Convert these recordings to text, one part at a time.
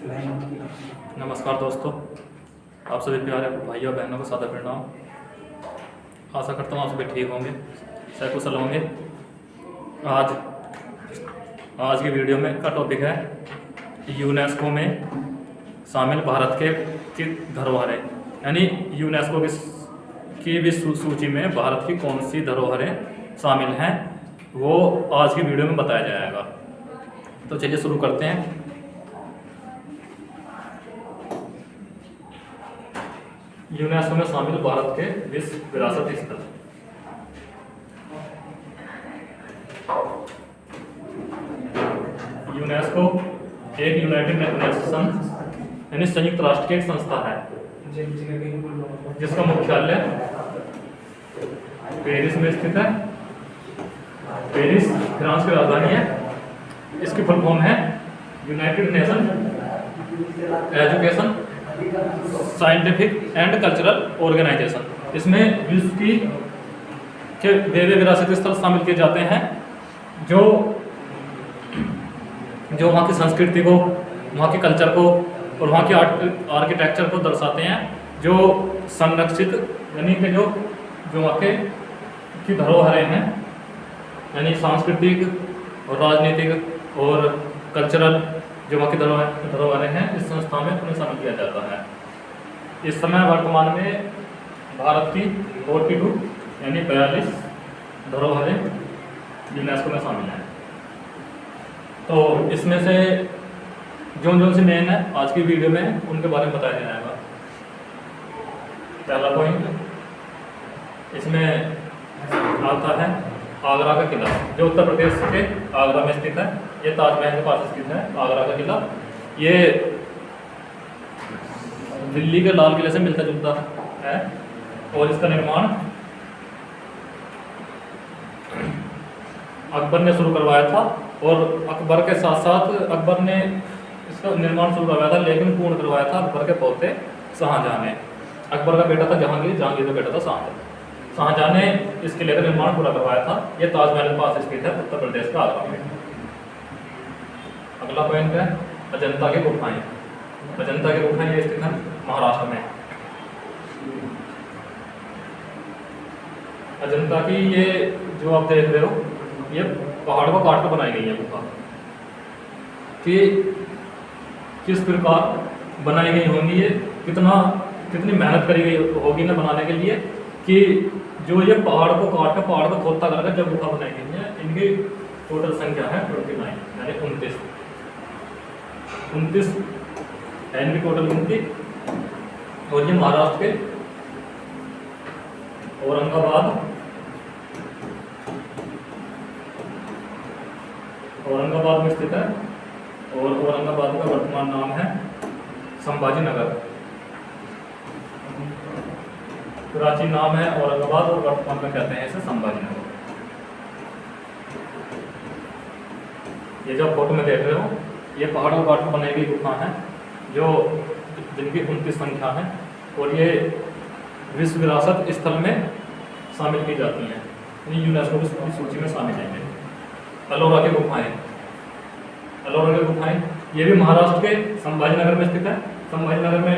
नमस्कार दोस्तों, आप सभी प्यारे भाइयों बहनों को सादर प्रणाम। आशा करता हूँ आप सभी ठीक होंगे, सकुशल होंगे। आज की वीडियो में का टॉपिक है यूनेस्को में शामिल भारत की धरोहरें, यानी यूनेस्को की विश्व सूची में भारत की कौन सी धरोहरें शामिल हैं, वो आज की वीडियो में बताया जाएगा। तो चलिए शुरू करते हैं। यूनेस्को में शामिल भारत के विश्व विरासत स्थल। यूनेस्को एक यूनाइटेड नेशन यानी संयुक्त राष्ट्र की एक संस्था है जिसका मुख्यालय पेरिस में स्थित है। पेरिस फ्रांस की राजधानी है। इसकी फुल फॉर्म है United Nation Education Scientific and Cultural Organisation. इसमें विश्व के वे विरासती स्थल शामिल किए जाते हैं जो वहाँ की संस्कृति को, वहाँ के कल्चर को और वहाँ के आर्किटेक्चर को दर्शाते हैं, जो संरक्षित यानी कि जो वहाँ की धरोहरें हैं, यानी सांस्कृतिक और राजनीतिक और कल्चरल जो वहाँ की धरोहरें हैं, इस संस्था में उन्हें शामिल किया जाता है। इस समय वर्तमान में भारत की 42 यानी 42 धरोहरें यूनेस्को में शामिल हैं। तो इसमें से जो से मेन है आज की वीडियो में उनके बारे में बताया जाएगा। पहला पॉइंट इसमें आता है आगरा का किला, जो उत्तर प्रदेश के आगरा में स्थित है। ये ताजमहल के पास स्थित है आगरा का किला। ये दिल्ली के लाल किले से मिलता जुलता है और इसका निर्माण अकबर ने शुरू करवाया था, और अकबर के साथ साथ अकबर ने इसका निर्माण शुरू करवाया था, लेकिन पूर्ण करवाया था अकबर के पोते शाहजहां ने। अकबर का बेटा था जहांगीर, जहांगीर का बेटा था शाहजहां। शाहजहां ने इस किले का निर्माण पूरा करवाया था। ये ताजमहल के पास स्थित है उत्तर प्रदेश का आगरा में। अगला पॉइंट है अजंता की गुफाएं। अजंता की गुफाएं ये स्थित है महाराष्ट्र में। अजंता की ये जो आप देख रहे हो, ये पहाड़ को काट कर बनाई गई है गुफा। कि किस प्रकार बनाई गई होंगी, ये कितनी मेहनत करी गई होगी ना बनाने के लिए, कि जो ये पहाड़ को काट कर, पहाड़ को खोदता करके जब गुफा बनाई गई है, इनकी टोटल संख्या है 29 यानी 29 है इनकी टोटल गिनती। और ये महाराष्ट्र के औरंगाबाद में स्थित है, और औरंगाबाद का वर्तमान नाम है संभाजी नगर। प्राचीन नाम है औरंगाबाद और वर्तमान में कहते हैं इसे संभाजी नगर। ये जो फोटो में देख रहे हो, ये पहाड़ों काट कर बनाई गई गुफा है, जो जिनकी 29 संख्या है, और ये विश्व विरासत स्थल में शामिल की जाती हैं, यूनेस्को की सूची में शामिल हैं। एलोरा की गुफाएं, एलोरा की गुफाएं ये भी महाराष्ट्र के संभाजी नगर में स्थित है। संभाजी नगर में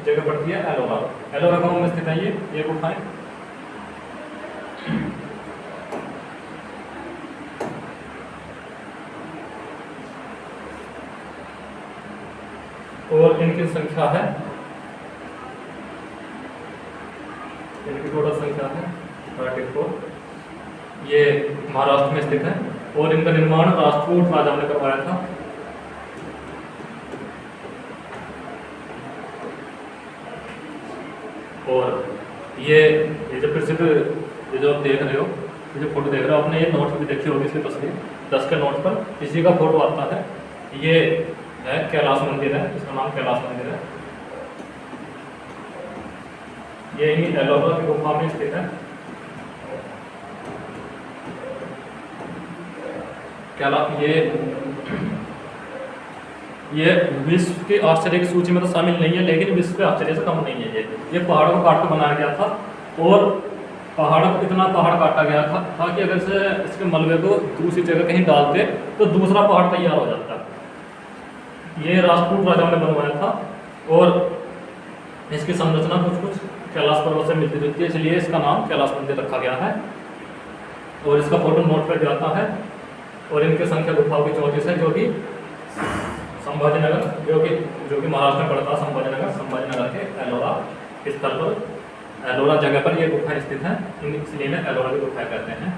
जगह पड़ती है एलोरा। एलोरा गांव में स्थित है ये गुफाएं। और इनकी संख्या है, इनकी टोटल संख्या है 34। ये महाराष्ट्र में स्थित है, और इनका निर्माण राष्ट्रकूट राजा ने करवाया था। और ये जो प्रसिद्ध, ये जो आप देख रहे हो, ये जो फोटो देख रहे हो आपने, ये नोट पर भी देखी होगी इसकी तस्वीर। 10 के नोट पर इसी का फोटो आता है। ये है कैलाश मंदिर है, इसका नाम कैलाश मंदिर है। ये ही एलोरा की गुफा में स्थित है। ये विश्व के आश्चर्य की सूची में तो शामिल नहीं है, लेकिन विश्व के आश्चर्य से कम नहीं है। ये पहाड़ों को काट कर बनाया गया था, और इतना पहाड़ काटा गया था कि अगर से इसके मलबे को दूसरी जगह कहीं डालते तो दूसरा पहाड़ तैयार हो जाता। ये राजपूत राजाओं ने बनवाया था और इसकी संरचना कुछ कुछ कैलाश पर्वत से मिलती जुलती है, इसलिए इसका नाम कैलाश मंदिर रखा गया है। और इसका फोटो नोट पर जाता है। और इनकी संख्या गुफाओं की 34 है, जो कि संभाजीनगर जो कि महाराष्ट्र में पड़ता है। संभाजीनगर के एलोरा स्थल पर, एलोरा जगह पर ये गुफा स्थित है, इसलिए इन्हें एलोरा की गुफा कहते हैं।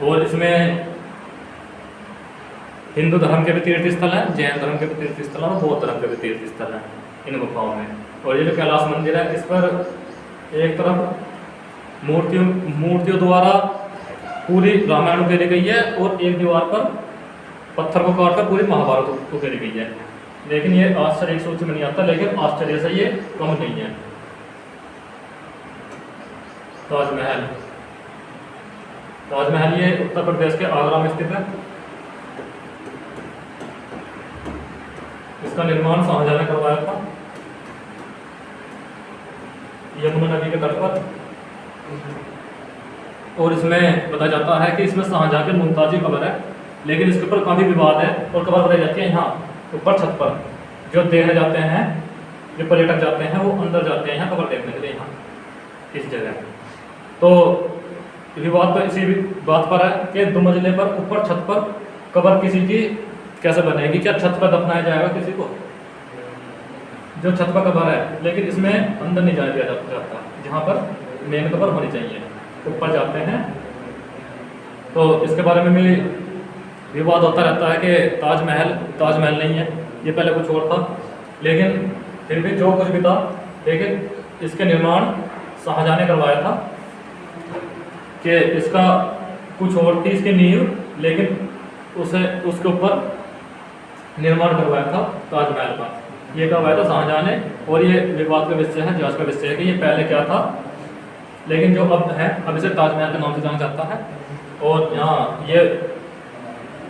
और इसमें हिंदू धर्म के भी तीर्थ स्थल हैं, जैन धर्म के भी तीर्थ स्थल हैं और बौद्ध धर्म के भी तीर्थ स्थल हैं इन गुफाओं में। और ये जो कैलाश मंदिर है, इस पर एक तरफ मूर्तियों द्वारा पूरी रामायण उकेरी गई है और एक दीवार पर पत्थर को काटकर पूरी महाभारत उकेरी गई है। लेकिन ये आश्चर्य एक सोच में नहीं आता, लेकिन आश्चर्य से ये कम नहीं है। ताजमहल ये उत्तर प्रदेश के आगरा में स्थित है। इसका निर्माण शाहजहां ने करवाया था यमुना नदी के तट पर। और इसमें बताया जाता है कि इसमें शाहजहां के मुमताजी कब्र है, लेकिन इसके ऊपर काफ़ी विवाद है। और कब्र बताई जाती है यहाँ ऊपर छत पर, जो देखने जाते हैं, जो पर्यटक जाते हैं वो अंदर जाते हैं कब्र देखने के लिए यहाँ इस जगह। तो विवाद तो इसी बात पर है कि 2 मंजिले पर ऊपर छत पर कब्र किसी की कैसे बनेगी, क्या छत पर दफनाया जाएगा किसी को, जो छत पर कब्र है। लेकिन इसमें अंदर नहीं जाया जाता, जहाँ पर मेन कब्र होनी चाहिए, ऊपर जाते हैं। तो इसके बारे में भी विवाद होता रहता है कि ताजमहल नहीं है, ये पहले कुछ और था। लेकिन फिर भी जो कुछ भी था, लेकिन इसके निर्माण शाहजहां ने करवाया था कि इसका कुछ और थी इसकी नींव, लेकिन उसके ऊपर निर्माण करवाया था ताजमहल का। ये करवाया था शाहजहां ने। और ये विवाद का विषय है, जांच का विषय है कि ये पहले क्या था। लेकिन जो अब है, अब इसे ताजमहल के नाम से जाना जाता है। और यहाँ ये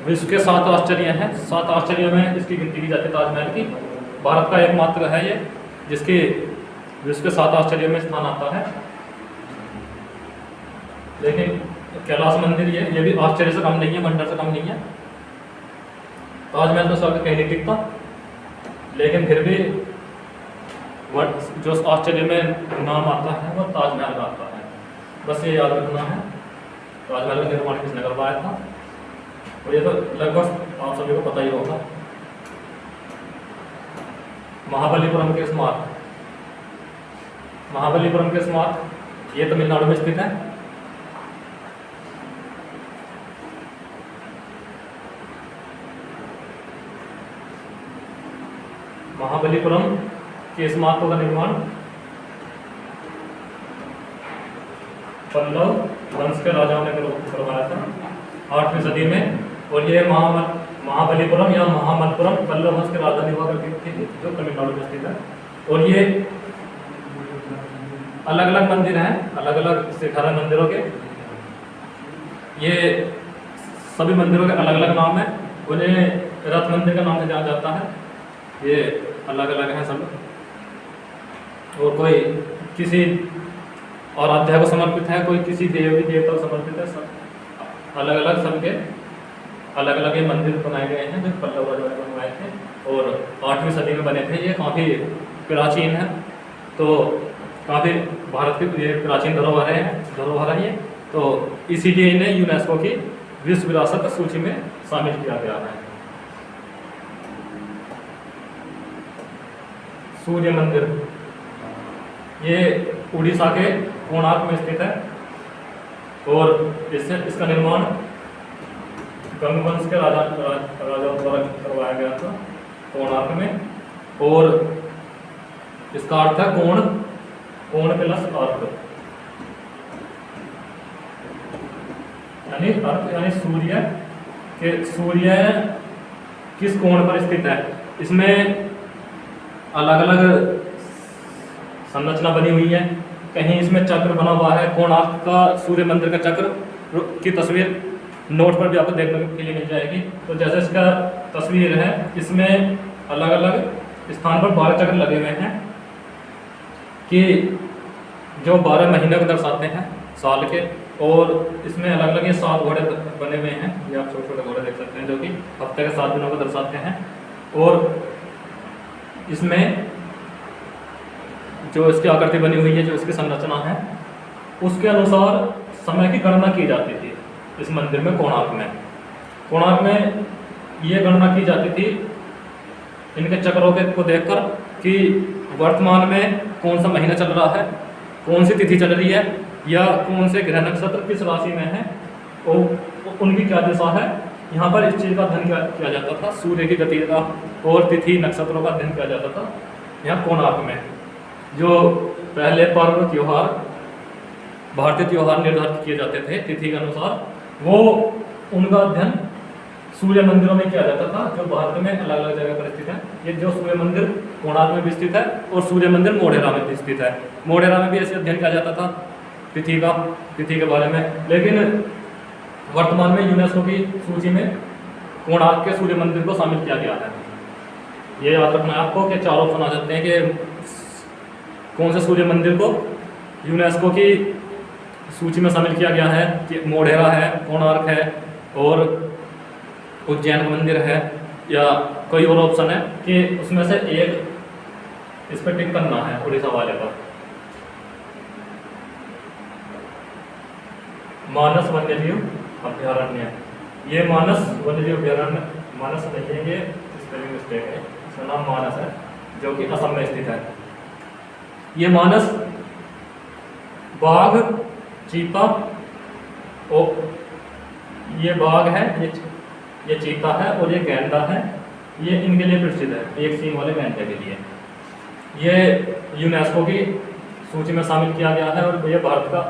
विश्व के 7 आश्चर्य हैं। 7 आश्चर्यों में इसकी गिनती की जाती है ताजमहल की। भारत का एकमात्र है ये जिसकी विश्व के 7 आश्चर्यों में स्थान आता है। लेकिन कैलाश मंदिर ये भी आश्चर्य से कम नहीं है, मंदिर से कम नहीं है। ताजमहल तो सबके कहीं नहीं टिकता, लेकिन फिर भी जो आश्चर्य में नाम आता है वो ताजमहल का आता है। बस ये याद रखना है ताजमहल का निर्माण किसने करवाया था। और ये तो लगभग आप सभी को पता ही होगा। महाबलीपुरम के स्मारक ये तमिलनाडु में स्थित है। महाबलीपुरम के स्मारकों का निर्माण पल्लव वंश के राजाओं ने करवाया था 8वीं सदी में। और ये महाबलीपुरम या महामलपुरम पल्लव वंश की राजधानी हुआ करती थी, जो तमिलनाडु में स्थित है। और ये अलग अलग मंदिर हैं, अलग अलग शिखर हैं मंदिरों के। ये सभी मंदिरों के अलग अलग नाम हैं। उन्हें रथ मंदिर का नाम से जाना जाता है। ये अलग अलग हैं सब, और कोई किसी आराध्या को समर्पित है, कोई किसी देवी देवता को समर्पित है। सब अलग अलग सबके अलग अलग ये मंदिर बनाए गए हैं जो पल्लव राजाओं ने बनवाए थे और 8वीं सदी में बने थे। ये काफ़ी प्राचीन है, तो काफ़ी भारत की ये प्राचीन धरोहर है ये। तो इसीलिए इन्हें यूनेस्को की विश्व विरासत सूची में शामिल किया गया है। सूर्य मंदिर ये उड़ीसा के कोणार्क में स्थित है। और इसका निर्माण गंगवंश के राजाओं द्वारा करवाया गया था कोणार्क में। और इसका अर्थ है कोण प्लस अर्थ, यानी सूर्य किस कोण पर स्थित है। इसमें अलग अलग संरचना बनी हुई है। कहीं इसमें चक्र बना हुआ है, कोणार्क का सूर्य मंदिर का चक्र की तस्वीर नोट पर भी आपको देखने के लिए मिल जाएगी। तो जैसे इसका तस्वीर है, इसमें अलग अलग स्थान पर 12 चक्र लगे हुए हैं कि जो 12 महीने को दर्शाते हैं साल के। और इसमें अलग अलग ये 7 घोड़े बने हुए हैं, ये आप छोटे छोटे घोड़े देख सकते हैं जो कि हफ्ते के 7 दिनों को दर्शाते हैं। और इसमें जो इसकी आकृति बनी हुई है, जो इसकी संरचना है, उसके अनुसार समय की गणना की जाती थी इस मंदिर में, कोणार्क में। कोणार्क में ये गणना की जाती थी इनके चक्रों के को देखकर कि वर्तमान में कौन सा महीना चल रहा है, कौन सी तिथि चल रही है, या कौन से ग्रह नक्षत्र किस राशि में है और उनकी क्या दिशा है। यहाँ पर इस चीज़ का अध्ययन किया जाता था, सूर्य की गति का और तिथि नक्षत्रों का अध्ययन किया जाता था यहाँ कोणार्क में। जो पहले पर्व त्यौहार, भारतीय त्यौहार निर्धारित किए जाते थे तिथि के अनुसार, वो उनका अध्ययन सूर्य मंदिरों में किया जाता था, जो भारत में अलग अलग जगह पर स्थित है। ये जो सूर्य मंदिर कोणार्क में भी स्थित है और सूर्य मंदिर मोढेरा में भी स्थित है। मोढेरा में भी ऐसे अध्ययन किया जाता था तिथि के बारे में। लेकिन वर्तमान में यूनेस्को की सूची में कोणार्क के सूर्य मंदिर को शामिल किया गया है। ये याद रखना है आपको कि 4 ऑप्शन आ जाते हैं कि कौन से सूर्य मंदिर को यूनेस्को की सूची में शामिल किया गया है, कि मोढेरा है, कोणार्क है और उज्जैन का मंदिर है, या कोई और ऑप्शन है कि उसमें से एक इस पर टिक करना है उड़ीसा वाले पर। मानस वन्यजीव अभ्यारण्य, ये मानस वन्यजीव अभ्यारण्य, मानस नहीं है, ये स्पेलिंग मिस्टेक है, इसका नाम मानस है, जो कि असम में स्थित है। ये मानस बाघ, चीता और ये बाघ है, ये चीता है और ये गैंडा है, ये इनके लिए प्रसिद्ध है, एक सींग वाले गैंडे के लिए। ये यूनेस्को की सूची में शामिल किया गया है और ये भारत का,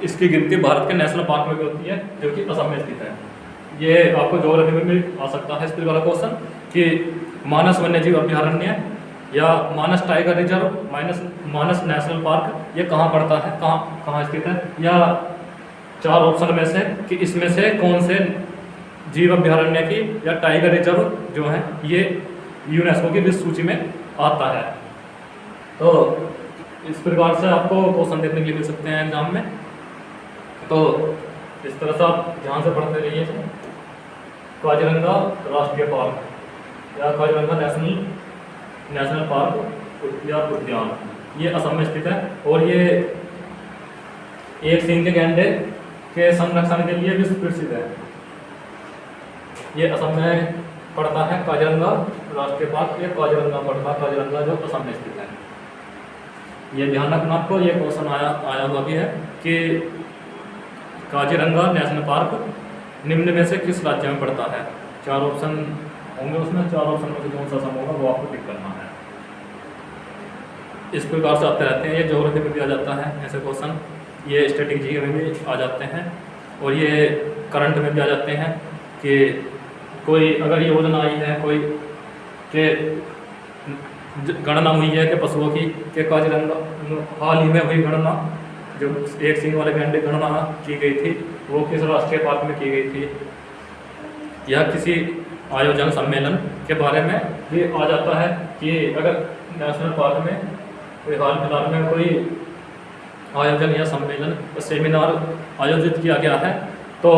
इसकी गिनती भारत के नेशनल पार्क में भी होती है, जो कि असम में स्थित है। ये आपको ज्योग्राफी में भी आ सकता है इस तरह वाला क्वेश्चन कि मानस वन्यजीव अभ्यारण्य या मानस टाइगर रिजर्व, मानस नेशनल पार्क, ये कहाँ पड़ता है, कहाँ स्थित है, या 4 ऑप्शन में से कि इसमें से कौन से जीव अभ्यारण्य की या टाइगर रिजर्व जो है ये यूनेस्को की विश्व सूची में आता है। तो इस प्रकार से आपको क्वेश्चन देखने के लिए मिल सकते हैं एग्जाम में। तो इस तरह से आप ध्यान से पढ़ते रहिए। काजीरंगा राष्ट्रीय पार्क या काजीरंगा नेशनल पार्क या उद्यान, ये असम में स्थित है और ये एक सींग के गैंडे के संरक्षण के लिए विश्व प्रसिद्ध है। ये असम में पड़ता है, काजीरंगा राष्ट्रीय पार्क, ये काजीरंगा पड़ता है, काजीरंगा जो असम में स्थित है। ये ध्यान रखना आपको, ये क्वेश्चन आया हुआ भी है कि काजीरंगा नेशनल पार्क निम्न में से किस राज्य में पड़ता है। 4 ऑप्शन होंगे उसमें, 4 ऑप्शन में से कौन सा असम होगा वो आपको टिक करना है। इस प्रकार से आते रहते हैं, ये ज्योग्राफी में भी आ जाता है ऐसे क्वेश्चन, ये स्टैटिक जीके में भी आ जाते हैं और ये करंट में भी आ जाते हैं कि कोई अगर योजना आई है, कोई के गणना हुई है कि पशुओं की, के काजीरंगा हाल ही में हुई गणना, जो एक सींग वाले गैंडे गणना की गई थी, वो किस राष्ट्रीय पार्क में की गई थी, या किसी आयोजन सम्मेलन के बारे में भी आ जाता है कि अगर नेशनल पार्क में कोई हाल फिलहाल में कोई आयोजन या सम्मेलन या सेमिनार आयोजित किया गया है तो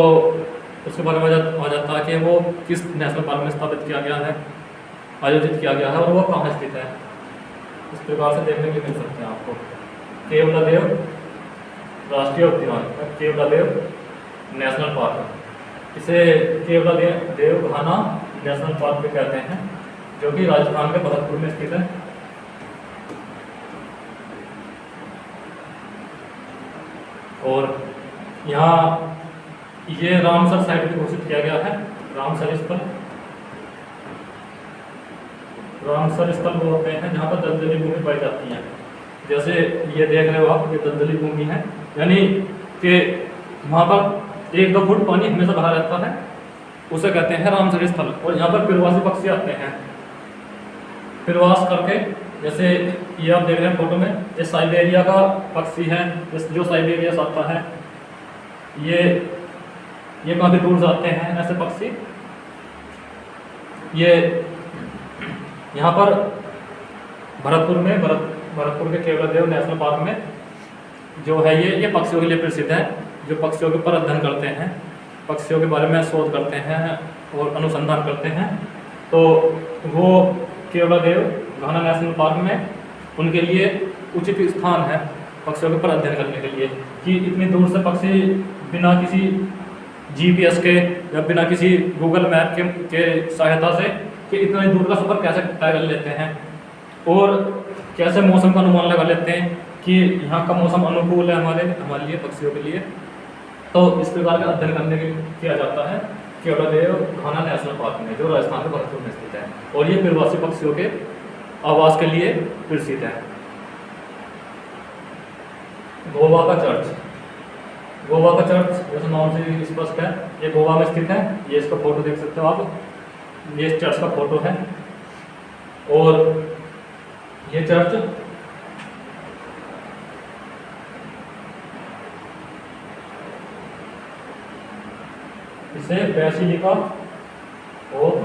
उसके बारे में आ जाता है कि वो किस नेशनल पार्क में स्थापित किया गया है, आयोजित किया गया है और वो कहाँ स्थित है। इस प्रकार से देखने के लिए मिल सकते हैं आपको। केवलादेव राष्ट्रीय उद्यान, केवलादेव नेशनल पार्क, इसे केवलादेव घाना नेशनल पार्क भी कहते हैं, जो कि राजस्थान के भरतपुर में स्थित है। और यहाँ ये रामसर साइट भी घोषित किया गया है। रामसर स्थल वो होते हैं जहाँ पर दलदली भूमि पाई जाती है। जैसे ये देख रहे हो आप, ये दलदली भूमि है, यानी कि वहाँ पर 1-2 फुट पानी हमेशा भरा रहता है, उसे कहते हैं रामसर स्थल। और यहाँ पर प्रवासी पक्षी आते हैं प्रवास करके, जैसे ये आप देख रहे हैं फोटो में, ये साइबेरिया का पक्षी है, जो साइबेरिया से आता है। ये काफ़ी दूर जाते हैं ऐसे पक्षी। ये यहाँ पर भरतपुर के केवलादेव नेशनल पार्क में जो है ये पक्षियों के लिए प्रसिद्ध है, जो पक्षियों के ऊपर अध्ययन करते हैं, पक्षियों के बारे में शोध करते हैं और अनुसंधान करते हैं। तो वो केवलादेव घाना नेशनल पार्क में उनके लिए उचित स्थान है पक्षियों के ऊपर अध्ययन करने के लिए, कि इतनी दूर से पक्षी बिना किसी GPS के या बिना किसी गूगल मैप के सहायता से कि इतना दूर का सफ़र कैसे तय कर लेते हैं और कैसे मौसम का अनुमान लगा लेते हैं कि यहाँ का मौसम अनुकूल है हमारे लिए, पक्षियों के लिए। तो इस प्रकार का अध्ययन करने के किया जाता है केवलादेव घाना नेशनल पार्क में, जो राजस्थान के भरतपुर में स्थित है, और ये प्रवासी पक्षियों के आवास के लिए प्रसिद्ध है। गोवा का चर्च, गोवा का चर्च जैसे नाम से स्पष्ट है, ये गोवा में स्थित है। ये इसका फोटो देख सकते हो आप, ये इस चर्च का फोटो है। और ये चर्च इसे बेसिलिका ऑफ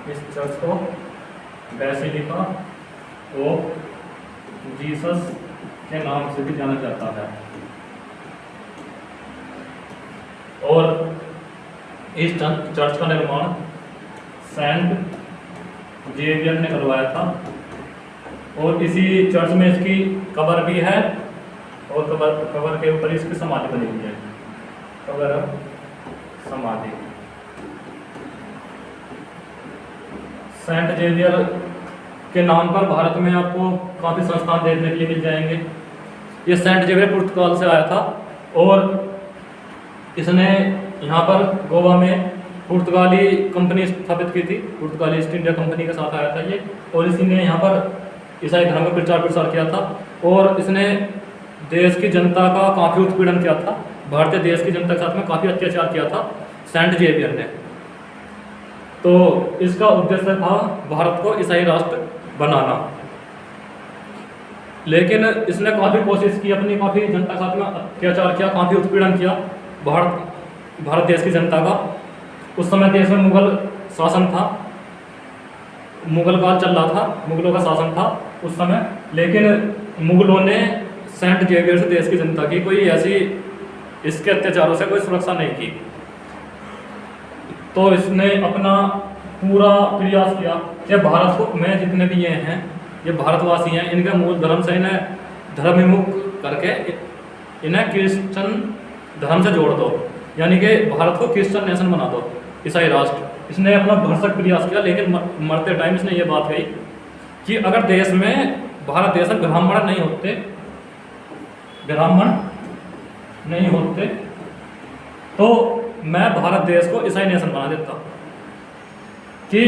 इस चर्च को बेसिलिका ऑफ जीसस के नाम से भी जाना जाता है। और इस चर्च का निर्माण सेंट जेवियर ने करवाया था, और इसी चर्च में इसकी कब्र भी है, और कब्र के ऊपर इसकी समाधि बनी हुई है, कब्र समाधि। सेंट जेवियर के नाम पर भारत में आपको काफ़ी संस्थान देखने के लिए मिल जाएंगे। ये सेंट जेवियर पुर्तगाल से आया था, और इसने यहाँ पर गोवा में पुर्तगाली कंपनी स्थापित की थी, पुर्तगाली ईस्ट इंडिया कंपनी के साथ आया था ये, और इसी ने यहाँ पर ईसाई धर्म का प्रचार प्रसार किया था, और इसने देश की जनता का काफ़ी उत्पीड़न किया था, भारतीय देश की जनता के साथ में काफ़ी अत्याचार किया था सेंट जेवियर ने। तो इसका उद्देश्य था भारत को ईसाई राष्ट्र बनाना, लेकिन इसने काफ़ी कोशिश की, अपनी काफ़ी जनता के साथ में अत्याचार किया, काफ़ी उत्पीड़न किया भारत देश की जनता का। उस समय देश में मुगल शासन था, मुगल काल चल रहा था, मुगलों का शासन था उस समय, लेकिन मुगलों ने सेंट जेवियर से देश की जनता की कोई ऐसी इसके अत्याचारों से कोई सुरक्षा नहीं की। तो इसने अपना पूरा प्रयास किया कि भारत को में जितने भी ये हैं, ये भारतवासी हैं, इनके मूल धर्म से इन्हें धर्म विमुख करके इन्हें क्रिश्चियन धर्म से जोड़ दो, यानी कि भारत को क्रिश्चियन नेशन बना दो, ईसाई राष्ट्र। इसने अपना भरसक प्रयास किया, लेकिन मरते टाइम इसने ये बात कही कि अगर देश में, भारत देश में ब्राह्मण नहीं होते तो मैं भारत देश को ईसाई नेशन बना देता, कि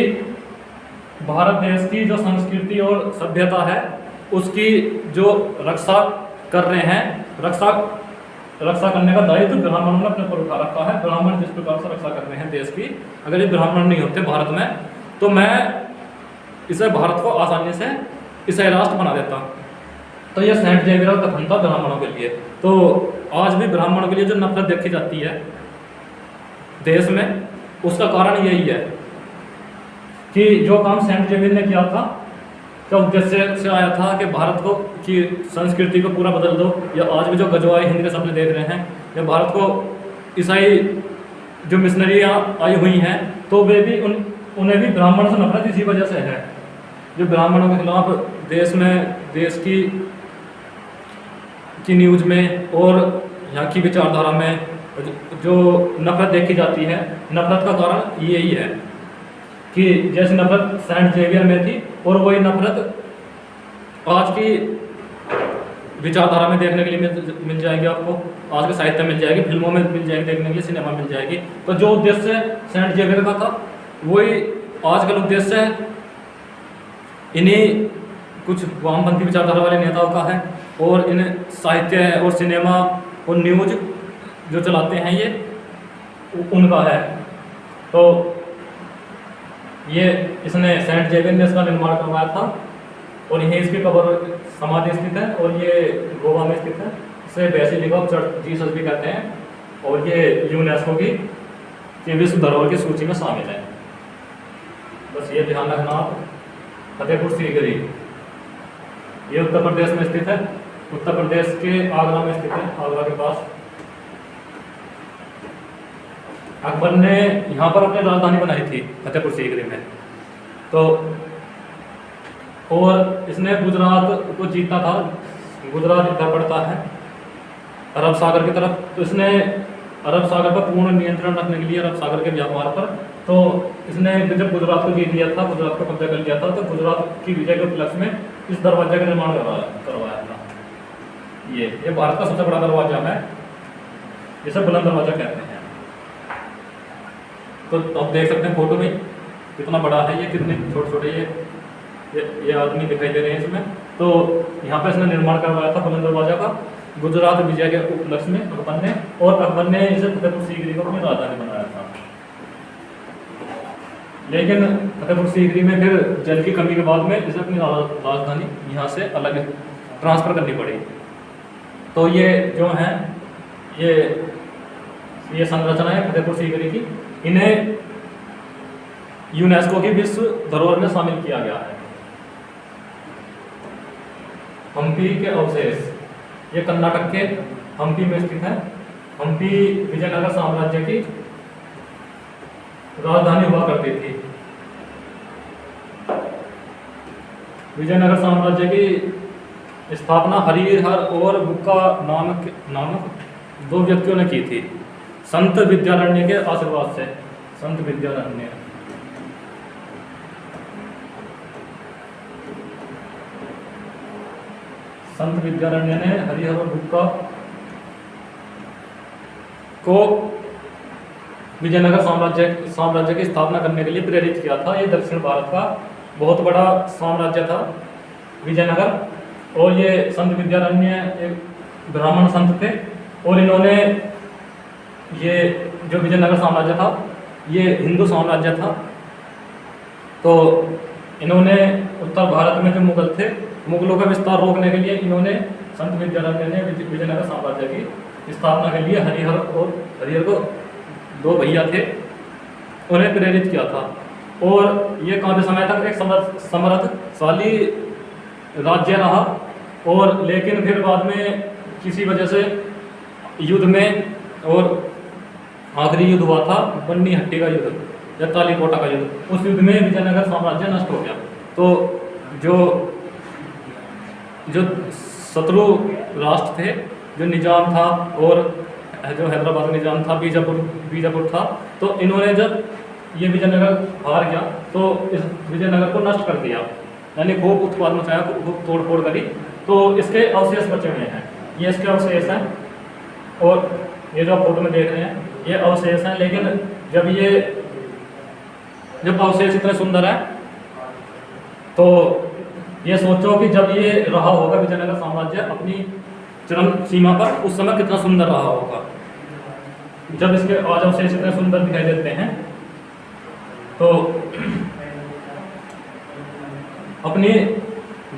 भारत देश की जो संस्कृति और सभ्यता है उसकी जो रक्षा कर रहे हैं, रक्षा करने का दायित्व ब्राह्मणों ने अपने पर उठा रखा है। ब्राह्मण जिस प्रकार से रक्षा कर रहे हैं देश की, अगर ये ब्राह्मण नहीं होते भारत में तो मैं इसे भारत को आसानी से ईसाई राष्ट्र बना देता। तो ये सेंट जेवियर का कथन था ब्राह्मणों के लिए। तो आज भी ब्राह्मणों के लिए जो नफरत देखी जाती है देश में, उसका कारण यही है कि जो काम सेंट जेवियर ने किया था, क्या उद्देश्य से आया था कि भारत को की संस्कृति को पूरा बदल दो, या आज भी जो गजवाए हिंद के सपने देख रहे हैं, या भारत को ईसाई जो मिशनरियाँ आई हुई हैं, तो वे भी उन्हें भी ब्राह्मण से नफरत इसी वजह से है। जो ब्राह्मणों के खिलाफ देश में, देश की न्यूज़ में और यहाँ की विचारधारा में जो नफरत देखी जाती है, नफरत का कारण यही है कि जैसे नफरत सेंट जेवियर में थी, और वही नफरत आज की विचारधारा में देखने के लिए मिल जाएगी आपको, आज के साहित्य में मिल जाएगी, फिल्मों में मिल जाएगी देखने के लिए, सिनेमा में मिल जाएगी। तो जो उद्देश्य सेंट जेवियर का था वही आजकल उद्देश्य है इन्हीं कुछ वामपंथी विचारधारा वाले नेताओं का है, और इन साहित्य और सिनेमा और न्यूज जो चलाते हैं ये उनका है। तो ये इसने सेंट जेवियर ने इसका निर्माण करवाया था, और यहीं इसकी कब्र समाधि स्थित है, और ये गोवा में स्थित है। से बेसिलिका ऑफ जीसस भी कहते हैं, और ये यूनेस्को की विश्व धरोहर की सूची में शामिल है। बस ये ध्यान रखना आप। फतेहपुर सीकरी ये उत्तर प्रदेश में स्थित है, उत्तर प्रदेश के आगरा में स्थित है, आगरा के पास। अकबर ने यहाँ पर अपनी राजधानी बनाई थी फतेहपुर सीकरी में। तो और इसने गुजरात को जीता था। गुजरात इधर पड़ता है अरब सागर की तरफ, तो इसने अरब सागर पर पूर्ण नियंत्रण रखने के लिए, अरब सागर के व्यापार पर, तो इसने जब गुजरात को जीत लिया था, गुजरात को कब्जा कर लिया था, तो गुजरात की विजय के उपलक्ष्य में इस दरवाजे का निर्माण करवाया था। ये भारत का सबसे बड़ा दरवाजा है, इसे बुलंद दरवाजा कहते हैं। तो आप देख सकते हैं फोटो में कितना बड़ा है ये, कितने छोटे छोटे ये आदमी दिखाई दे रहे हैं इसमें। तो यहाँ पे इसने निर्माण करवाया था बुलंद दरवाजा का गुजरात विजय के उपलक्ष्य में अकबर ने, और अकबर ने इसे फतेहपुर सीकरी को अपनी राजधानी बनाया था। लेकिन फतेहपुर सीकरी में फिर जल की कमी के बाद में इसे अपनी राजधानी यहाँ से अलग ट्रांसफर करनी पड़ी। तो ये जो है ये संरचना है फतेहपुर सीकरी की, इन्हें यूनेस्को की विश्व धरोहर में शामिल किया गया है। हम्पी के अवशेष, ये कर्नाटक के हम्पी में स्थित है। हम्पी विजयनगर साम्राज्य की राजधानी हुआ करती थी। विजयनगर साम्राज्य की स्थापना हरिहर और बुक्का नामक दो व्यक्तियों ने की थी, संत विद्यारण्य के आशीर्वाद से। संत विद्यारण्य ने हरिहर और बुक्का को विजयनगर साम्राज्य की स्थापना करने के लिए प्रेरित किया था। ये दक्षिण भारत का बहुत बड़ा साम्राज्य था विजयनगर, और ये संत विद्यारण्य एक ब्राह्मण संत थे, और इन्होंने ये जो विजयनगर साम्राज्य था ये हिंदू साम्राज्य था। तो इन्होंने उत्तर भारत में जो मुगल थे, मुगलों का विस्तार रोकने के लिए इन्होंने, संत विद्यारण्य ने विजयनगर साम्राज्य की स्थापना के लिए हरिहर को दो भैया थे, उन्हें प्रेरित किया था। और ये काफी समय तक एक समृद्धशाली राज्य रहा, और लेकिन फिर बाद में किसी वजह से युद्ध में, और आखिरी युद्ध हुआ था बन्नी हट्टी का युद्ध या तालीकोटा का युद्ध, उस युद्ध में विजयनगर साम्राज्य नष्ट हो गया। तो जो शत्रु राष्ट्र थे, जो निजाम था और जो हैदराबाद निजाम था, बीजापुर था, तो इन्होंने जब ये विजयनगर हार गया तो इस विजयनगर को नष्ट कर दिया, यानी खूब उत्पाद मचाया, खूब तोड़ फोड़ करी। तो इसके अवशेष बचे हुए हैं, ये इसके अवशेष हैं, और ये जो आप फोटो में देख रहे हैं ये अवशेष हैं। लेकिन जब अवशेष इतने सुंदर है, तो ये सोचो कि जब ये रहा होगा विजयनगर साम्राज्य अपनी चरम सीमा पर, उस समय कितना सुंदर रहा होगा। जब इसके आज अवशेष इतने सुंदर दिखाई देते हैं, तो अपनी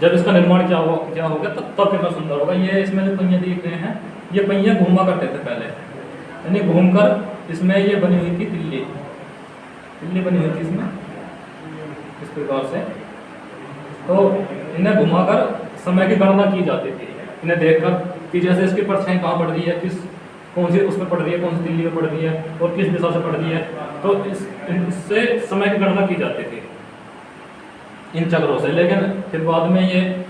जब इसका निर्माण क्या होगा तब कितना सुंदर होगा। ये इसमें जो पहिए दिख रहे हैं, ये पहिए घूमा करते थे पहले, यानी घूमकर इसमें ये बनी हुई थी तिल्ली बनी हुई थी इसमें इस प्रकार से। तो इन्हें घुमाकर समय की गणना की जाती थी, इन्हें देखकर कि जैसे इसकी परछाई कहाँ पड़ रही है, कौन सी उसमें पड़ रही है, कौन सी तिल्ली में पड़ रही है और किस दिशा से पड़ रही है, तो इससे समय की गणना की जाती थी इन चक्रों से। लेकिन फिर बाद में ये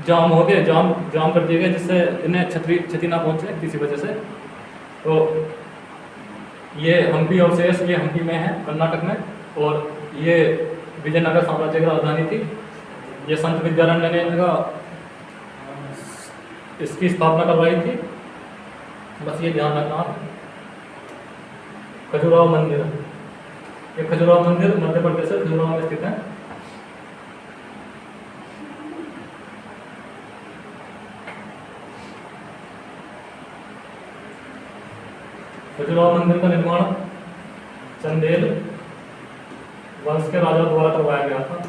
जाम हो गए, जाम कर दिए गए, जिससे इन्हें क्षति ना पहुंचे किसी वजह से। तो ये हम्पी अवशेष, ये हम्पी में है कर्नाटक में, और ये विजयनगर साम्राज्य की राजधानी थी। ये संत विद्यारण्य ने इसकी स्थापना करवाई थी। बस ये ध्यान रखना। खजुराहो मंदिर, ये खजुराहो मंदिर मध्य प्रदेश से खजुराहो में स्थित है। खजुराहो मंदिर का निर्माण चंदेल वंश के राजा द्वारा करवाया गया था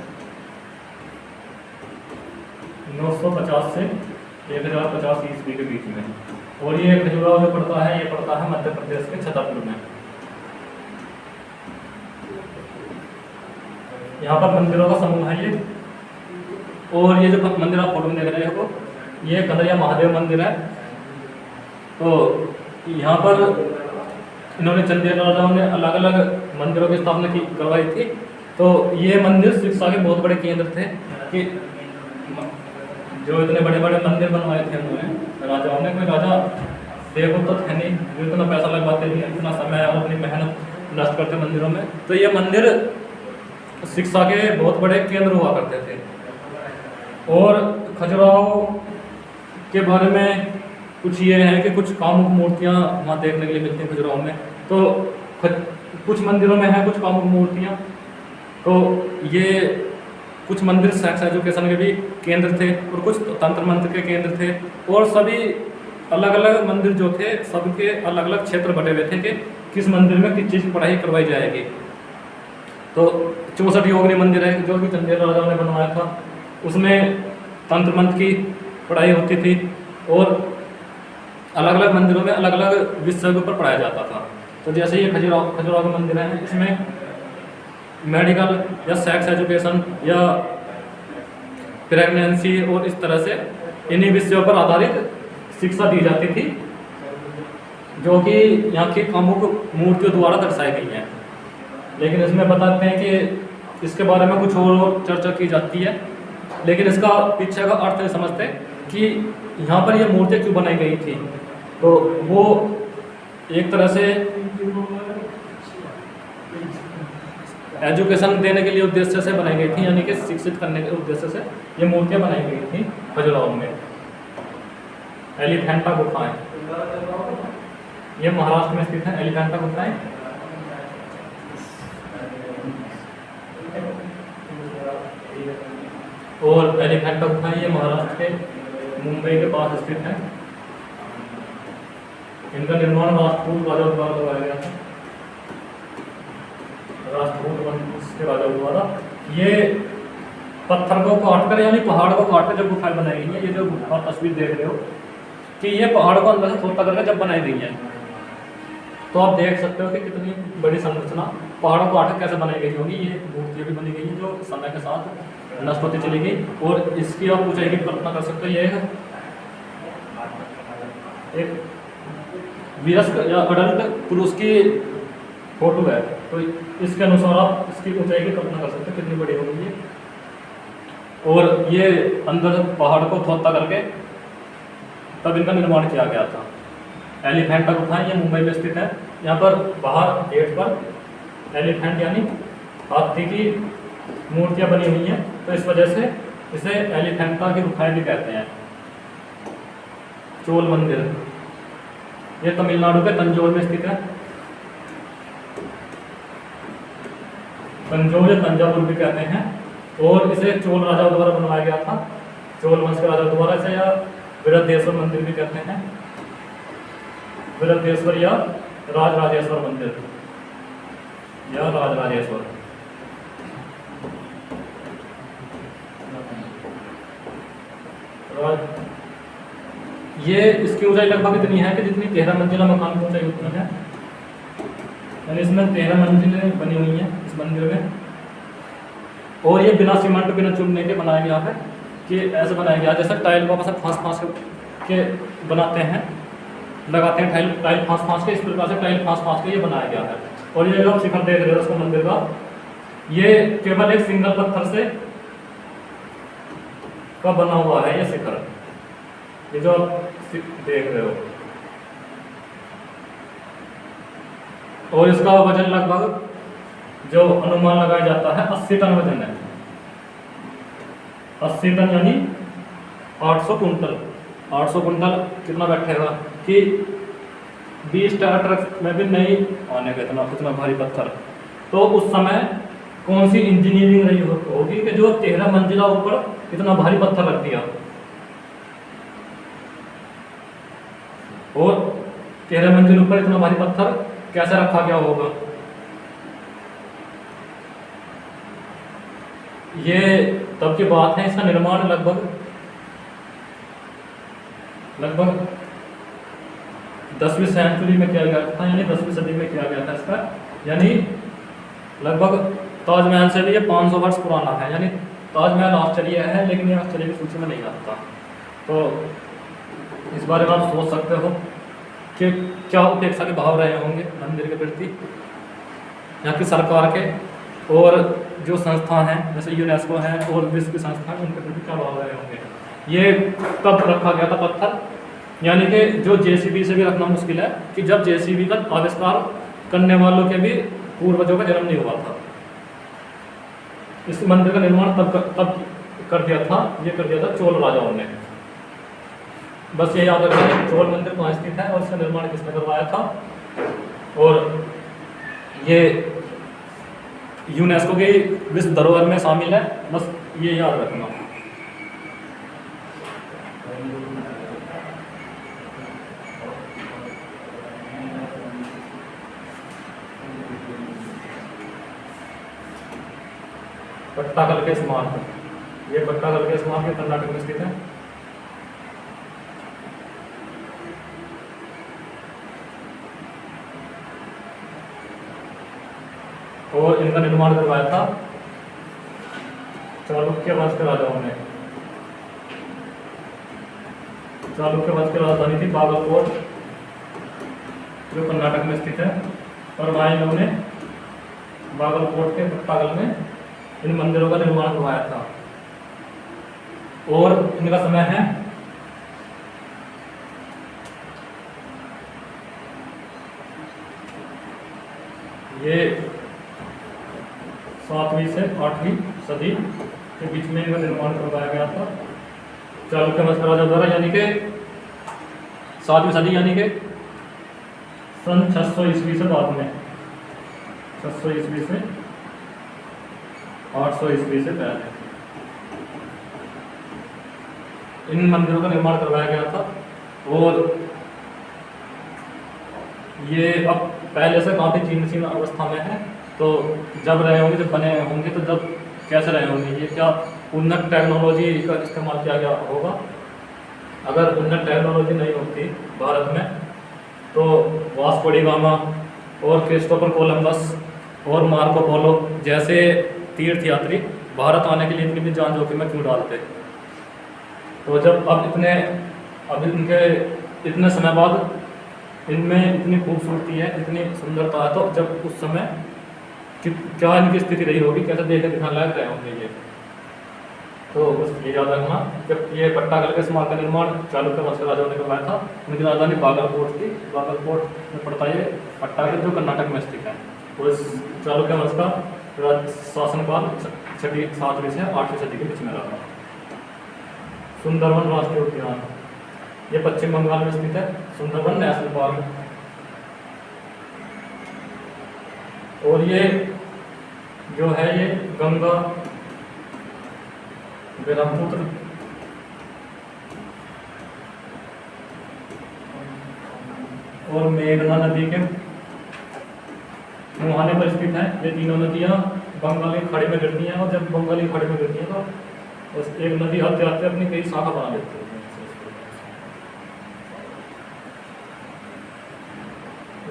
950 से 1050 ईस्वी के बीच में। और ये खजुराहो जो पड़ता है, ये पड़ता है मध्य प्रदेश के छतरपुर में। यहाँ पर मंदिरों का समूह है ये। और ये जो मंदिर आप फोटो में देख रहे हो, ये कन्हैया महादेव मंदिर है। तो यहाँ पर इन्होंने चंदेल राजाओं ने अलग अलग मंदिरों की स्थापना करवाई थी। तो ये मंदिर शिक्षा के बहुत बड़े केंद्र थे कि जो इतने बड़े बड़े मंदिर बनवाए थे उन्होंने राजाओं ने। कोई राजा देखो तो थे नहीं, वो इतना पैसा लगवाते नहीं, इतना समय और अपनी मेहनत नष्ट करते मंदिरों में। तो ये मंदिर शिक्षा के बहुत बड़े केंद्र हुआ करते थे। और खजुराहो के बारे में कुछ ये है कि कुछ कामुक मूर्तियाँ वहाँ देखने के लिए मिलती हैं खजुराहो में। तो कुछ मंदिरों में है कुछ कामुक मूर्तियाँ। तो ये कुछ मंदिर सेक्स एजुकेशन के भी केंद्र थे और कुछ तंत्र मंत्र के केंद्र थे। और सभी अलग अलग मंदिर जो थे सबके अलग अलग क्षेत्र बटे हुए थे कि किस मंदिर में किस चीज़ की पढ़ाई करवाई जाएगी। तो 64 योगिनी मंदिर है जो कि चंदेल राजाओं ने बनवाया था, उसमें तंत्र मंत्र की पढ़ाई होती थी। और अलग अलग मंदिरों में अलग अलग विषयों के ऊपर पढ़ाया जाता था। तो जैसे ये खजुराहो का मंदिर है, इसमें मेडिकल या सेक्स एजुकेशन या प्रेगनेंसी और इस तरह से इन्हीं विषयों पर आधारित शिक्षा दी जाती थी, जो कि यहाँ की कामुक मूर्तियों द्वारा दर्शाई गई हैं। लेकिन इसमें बताते हैं कि इसके बारे में कुछ और चर्चा की जाती है, लेकिन इसका पीछे का अर्थ नहीं समझते कि यहाँ पर ये मूर्तियाँ क्यों बनाई गई थी। तो वो एक तरह से एजुकेशन देने के लिए उद्देश्य से बनाई गई थी, यानी कि शिक्षित करने के उद्देश्य से ये मूर्तियाँ बनाई गई थी खजुराहो में। एलिफेंटा गुफाएं, ये महाराष्ट्र में स्थित है एलिफेंटा गुफाएं। और एलिफेंटा गुफाएं ये महाराष्ट्र के मुंबई के पास स्थित है। इनका निर्माण राजपूत राजाओं द्वारा करवाया गया था, राजपूत वंश के राजाओं द्वारा। ये पत्थर को काटकर यानी पहाड़ को काटकर जब गुफाएं बनाई गई हैं, ये जो गुफा तस्वीर देख रहे हो कि ये पहाड़ को अंदर से खोदता करके जब बनाई गई है, तो आप देख सकते हो कि कितनी बड़ी संरचना पहाड़ों को काटकर कैसे बनाई गई होगी। ये मूर्तियाँ भी बनी गई हैं जो समय के साथ नष्ट होती चली गई। और इसकी आप ऊंचाई की कल्पना कर सकते हो, ये एक वयस्क या अडल्ट पुरुष की फोटो है। तो इसके अनुसार आप इसकी ऊंचाई की कल्पना कर सकते हो कितनी बड़ी होगी ये। और ये अंदर पहाड़ को खोदता करके तब इनका निर्माण किया गया था। एलिफेंटा गुफा ये मुंबई में स्थित है। यहाँ पर बाहर गेट पर एलिफेंट यानी हाथी की मूर्तियाँ बनी हुई हैं, तो इस वजह से इसे एलिफेंटा की गुफाएं भी कहते हैं। चोल मंदिर, ये तमिलनाडु के तंजौर में स्थित है। तंजौर या तंजावुर भी कहते हैं। और इसे चोल राजाओं द्वारा बनवाया गया था, चोल वंश के राजाओं द्वारा। इसे या बृहदेश्वर मंदिर भी कहते हैं, बृहदेश्वर या राजराजेश्वर मंदिर या राजराजेश्वर। ये इसकी ऊंचाई लगभग इतनी है कि जितनी 13 मंजिला मकान की ऊंचाई उतनी है, यानी इसमें 13 मंजिलें बनी हुई हैं इस मंदिर में। और ये बिना सीमेंट बिना चुनने के बनाया गया है कि ऐसे बनाया गया जैसे टाइल को आप फांस के बनाते हैं, लगाते हैं टाइल फांस के, इस प्रकार से टाइल फांस के ये बनाया गया है। और ये जो आप शिखर देख रहे हो उसको मंदिर का, ये केवल एक सिंगल पत्थर से का बना हुआ है ये शिखर, ये जो आप देख रहे हो। और इसका वजन लगभग जो अनुमान लगाया जाता है 80 टन वजन है। 80 टन यानी 800 कुंटल। 800 कुंटल कितना बैठेगा कि 20 टायर ट्रक में भी नहीं आने का इतना भारी पत्थर। तो उस समय कौन सी इंजीनियरिंग रही होगी कि जो 13 मंजिला ऊपर इतना भारी पत्थर रख दिया। और 13 मंजिल ऊपर इतना भारी पत्थर कैसे रखा गया होगा। ये तब की बात है। इसका निर्माण लगभग लगभग 10वीं सेंचुरी में किया गया था, यानी 10वीं सदी में किया गया था इसका, यानी लगभग ताजमहल से भी ये 500 वर्ष पुराना है। यानी ताजमहल आश्चर्य है, लेकिन ये आश्चर्य की सूची में नहीं आता। तो इस बारे में आप सोच सकते हो कि क्या उपेक्षा के भाव रहे होंगे मंदिर के प्रति यहाँ की सरकार के, और जो संस्था हैं जैसे यूनेस्को है और विश्व की संस्था है, उनके प्रति क्या भाव रहे होंगे। ये कब रखा गया था पत्थर, यानी कि जो जेसीबी से भी रखना मुश्किल है कि जब जेसीबी का आविष्कार करने वालों के भी पूर्वजों का जन्म नहीं हुआ था। इस मंदिर का निर्माण तब कर दिया था, ये कर दिया था चोल राजाओं ने। बस ये याद रखना चोल मंदिर कहाँ स्थित है और इसका निर्माण किसने करवाया था, और ये यूनेस्को की विश्व धरोहर में शामिल है। बस ये याद रखना। पट्टाकल के स्मारक, ये पट्टाकल के स्मारक कर्नाटक में स्थित है। और इनका निर्माण करवाया था चालुक्य वंश के राजाओं ने। चालुक्य वंश की राजधानी थी बागलकोट, जो कर्नाटक में स्थित है, और वहाँ इन्होंने बागलकोट के पट्टाकल में इन मंदिरों का निर्माण करवाया था। और इनका समय है ये 7वीं से 8वीं सदी के बीच में इनका निर्माण करवाया गया था चालुक्य वंश राजा द्वारा, यानी कि 7वीं सदी, यानी कि सन 600 ईस्वी से बाद में, 600 ईस्वी से 800 ईस्वी से पहले इन मंदिरों का निर्माण करवाया गया था। और ये अब पहले से काफ़ी जीर्ण अवस्था में है। तो जब रहे होंगे, जब बने होंगे, तो जब कैसे रहे होंगे, ये क्या उन्नत टेक्नोलॉजी का इस्तेमाल किया गया होगा। अगर उन्नत टेक्नोलॉजी नहीं होती भारत में, तो वास्को डी गामा और क्रिस्टोफर कोलंबस और मार्को पोलो जैसे तीर्थयात्री भारत आने के लिए इनकी जान जोखिम में क्यों डालते। तो जब अब इनके इतने समय बाद इनमें इतनी खूबसूरती है, इतनी सुंदरता है, तो जब उस समय कि क्या इनकी स्थिति रही होगी, कैसे देखे दिखाने लायक रहे होंगे ये। तो बस ये याद रखना, जब ये पट्टाकल के स्मारक का निर्माण चालुक्य वंश के राजाओं ने करवाया था। उनकी राजधानी बागलकोट थी। बागलकोट में पड़ता है ये पट्टाकल, जो कर्नाटक में स्थित है। और इस चालुक्य वंश का शासनकाल 7वीं से 8वीं सदी के बीच में रहा। सुंदरवन राष्ट्रीय उद्यान, ये पश्चिम बंगाल में स्थित है। सुंदरवन नेशनल पार्क, और ये जो है ये गंगा, ब्रह्मपुत्र और मेघना नदी के मुहाने पर स्थित है। ये तीनों नदियाँ बंगाली खाड़ी में गिरती हैं, और जब बंगाली खाड़ी में गिरती हैं तो उस एक नदी आते आते अपनी कई शाखा बना लेती है।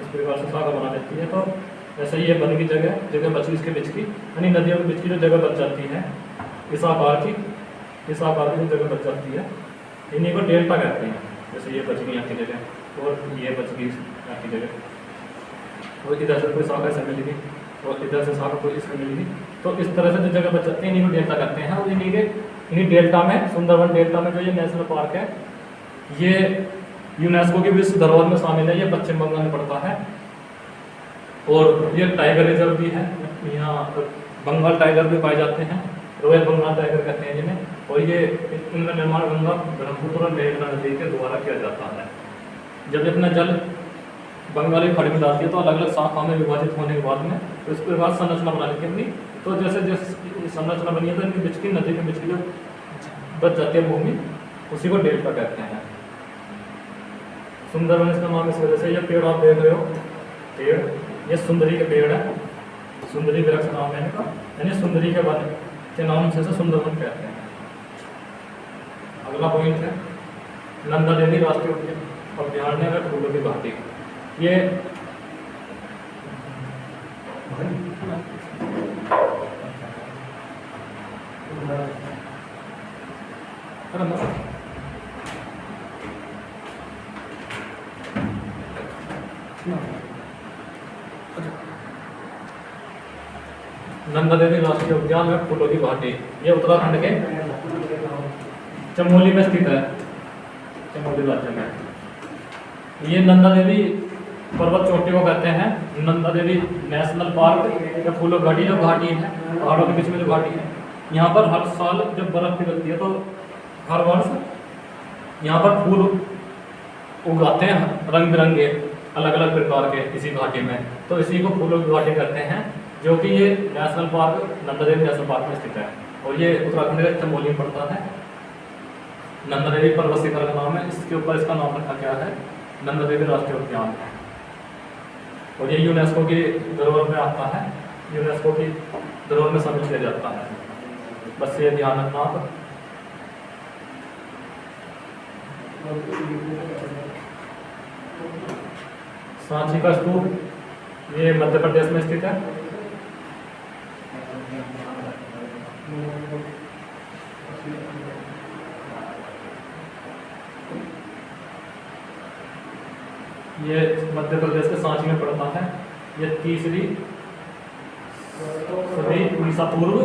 इस प्रकार से शाखा बना लेती है। तो ऐसे ही ये बन की जगह बची इसके बीच की, यानी नदियों के बीच की जो जगह बच जाती है इस आकार की जो जगह बच जाती है, इन्हीं को डेल्टा कहते हैं। जैसे ये बच गई यहाँ की जगह और ये बच गई यहाँ की जगह, और इधर से कोई शाखा ऐसे मिलेगी और इधर से शाखा कोई इसमें मिलेगी। तो इस तरह से जो जगह बच जाती है इन्हीं को डेल्टा कहते हैं। और इन्हीं डेल्टा में, सुंदरवन डेल्टा में जो ये नेशनल पार्क है, ये यूनेस्को की विश्व धरोहर में शामिल है। ये पश्चिम बंगाल में पड़ता है। और ये टाइगर रिजर्व भी है, यहाँ बंगाल टाइगर भी पाए जाते हैं, रॉयल बंगाल टाइगर कहते हैं जिन्हें। और ये इनका निर्माण गंगा, ब्रह्मपुत्र और मेघना नदी के द्वारा किया जाता है। जब अपना जल बंगाली खाड़ी में डालती है तो अलग अलग शाखाओं में विभाजित होने के बाद में तो इसके बाद संरचना बना ली अपनी। तो जैसे जैसे संरचना बनी है तो इनके बीच की, नदी के बीच की जो बच जाती है भूमि, उसी को डेल्टा कहते हैं। सुंदरवन इसका नाम इस वजह से, ये पेड़ आप देख रहे हो, पेड़ ये सुंदरी के पेड़ है, सुंदरी वृक्ष नाम है इनका, यानी सुंदरी के वन के नाम से सुंदरवन कहते हैं। अगला पॉइंट है नंदा देवी राष्ट्रीय अभयारण्य में फूलों की घाटी। ये नंदा देवी राष्ट्रीय उद्यान में फूलों की घाटी, ये उत्तराखंड के चमोली में स्थित है, चमोली राज्य में। ये नंदा देवी पर्वत चोटी को कहते हैं। नंदा देवी नेशनल पार्क या फूलों घाटी, जो घाटी है पहाड़ों के बीच में जो घाटी है, यहाँ पर हर साल जब बर्फ पिघलती है तो हर वर्ष यहाँ पर फूल उगाते हैं रंग बिरंगे अलग अलग प्रकार के इसी घाटी में, तो इसी को फूलों की घाटी कहते हैं, जो कि ये national park Nanda Devi national park में स्थित है और ये उत्तराखंड के चमोली में पड़ता है। नंदा देवी पर्वत शिखर का नाम है, इसके ऊपर इसका नाम रखा गया है नंदा देवी राष्ट्रीय उद्यान, और ये यूनेस्को की धरोहर में आता है, यूनेस्को की धरोहर में शामिल किया जाता है। बस ये ध्यान रखना आप। सांची का स्तूप ये मध्य प्रदेश में स्थित है। ये मध्य प्रदेश के सांची में पड़ता है। ये 3वीं सदी ईसा पूर्व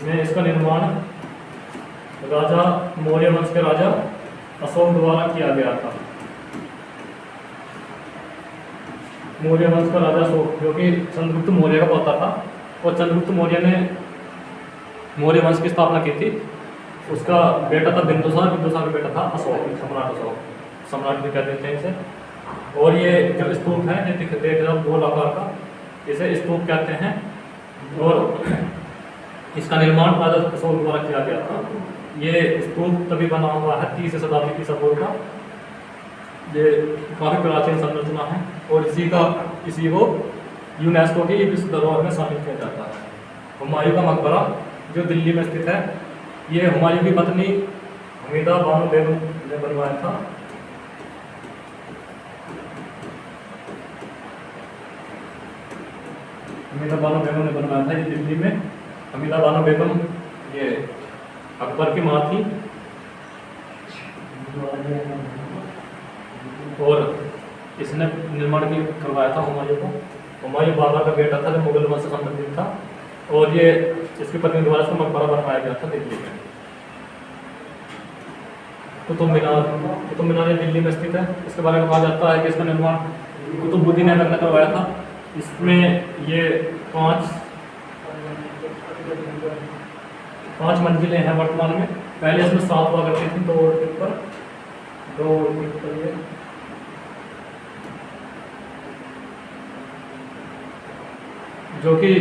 में इसका निर्माण राजा मौर्य वंश के राजा अशोक द्वारा किया गया था। मौर्य वंश का राजा अशोक, जो कि चंद्रगुप्त मौर्य का पोता था, और चंद्रगुप्त मौर्य ने मौर्य वंश की स्थापना की थी। उसका बेटा था बिंदुसार, बिंदुसार का बेटा था अशोक, सम्राट अशोक, सम्राट भी कह देते हैं इसे। और ये जो स्तूप है, ये देख रहे हो गोल आकार का, इसे स्तूप कहते हैं। और इसका निर्माण राजा अशोक द्वारा किया गया था। ये स्तूप तभी बना हुआ है 30वीं शताब्दी ईसा पूर्व का। ये काफ़ी प्राचीन संरचना है और इसी को यूनेस्को की विश्व धरोहर में शामिल किया जाता है। हुमायूं का मकबरा जो दिल्ली में स्थित है, ये हुमायूं की पत्नी हमीदा बानो बेगम ने बनवाया था। हमीदा बानो बेगम ने बनवाया था ये दिल्ली में। हमीदा बानो बेगम ये अकबर की माँ थी और इसने निर्माण भी करवाया था हुमायूं को। हुमायूं बाबर का बेटा था जो मुगल वंश से संबंधित था, और ये इसकी पत्नी द्वारा इसका मकबरा बनवाया गया था दिल्ली में। कुतुब मीनार दिल्ली में स्थित है। इसके बारे में कहा जाता है कि इसका निर्माण कुतुबुद्दीन ऐबक ने करवाया था। इसमें ये 5 मंजिलें हैं वर्तमान में। पहले इसमें 7 हुआ करती थी, 2 ये जो कि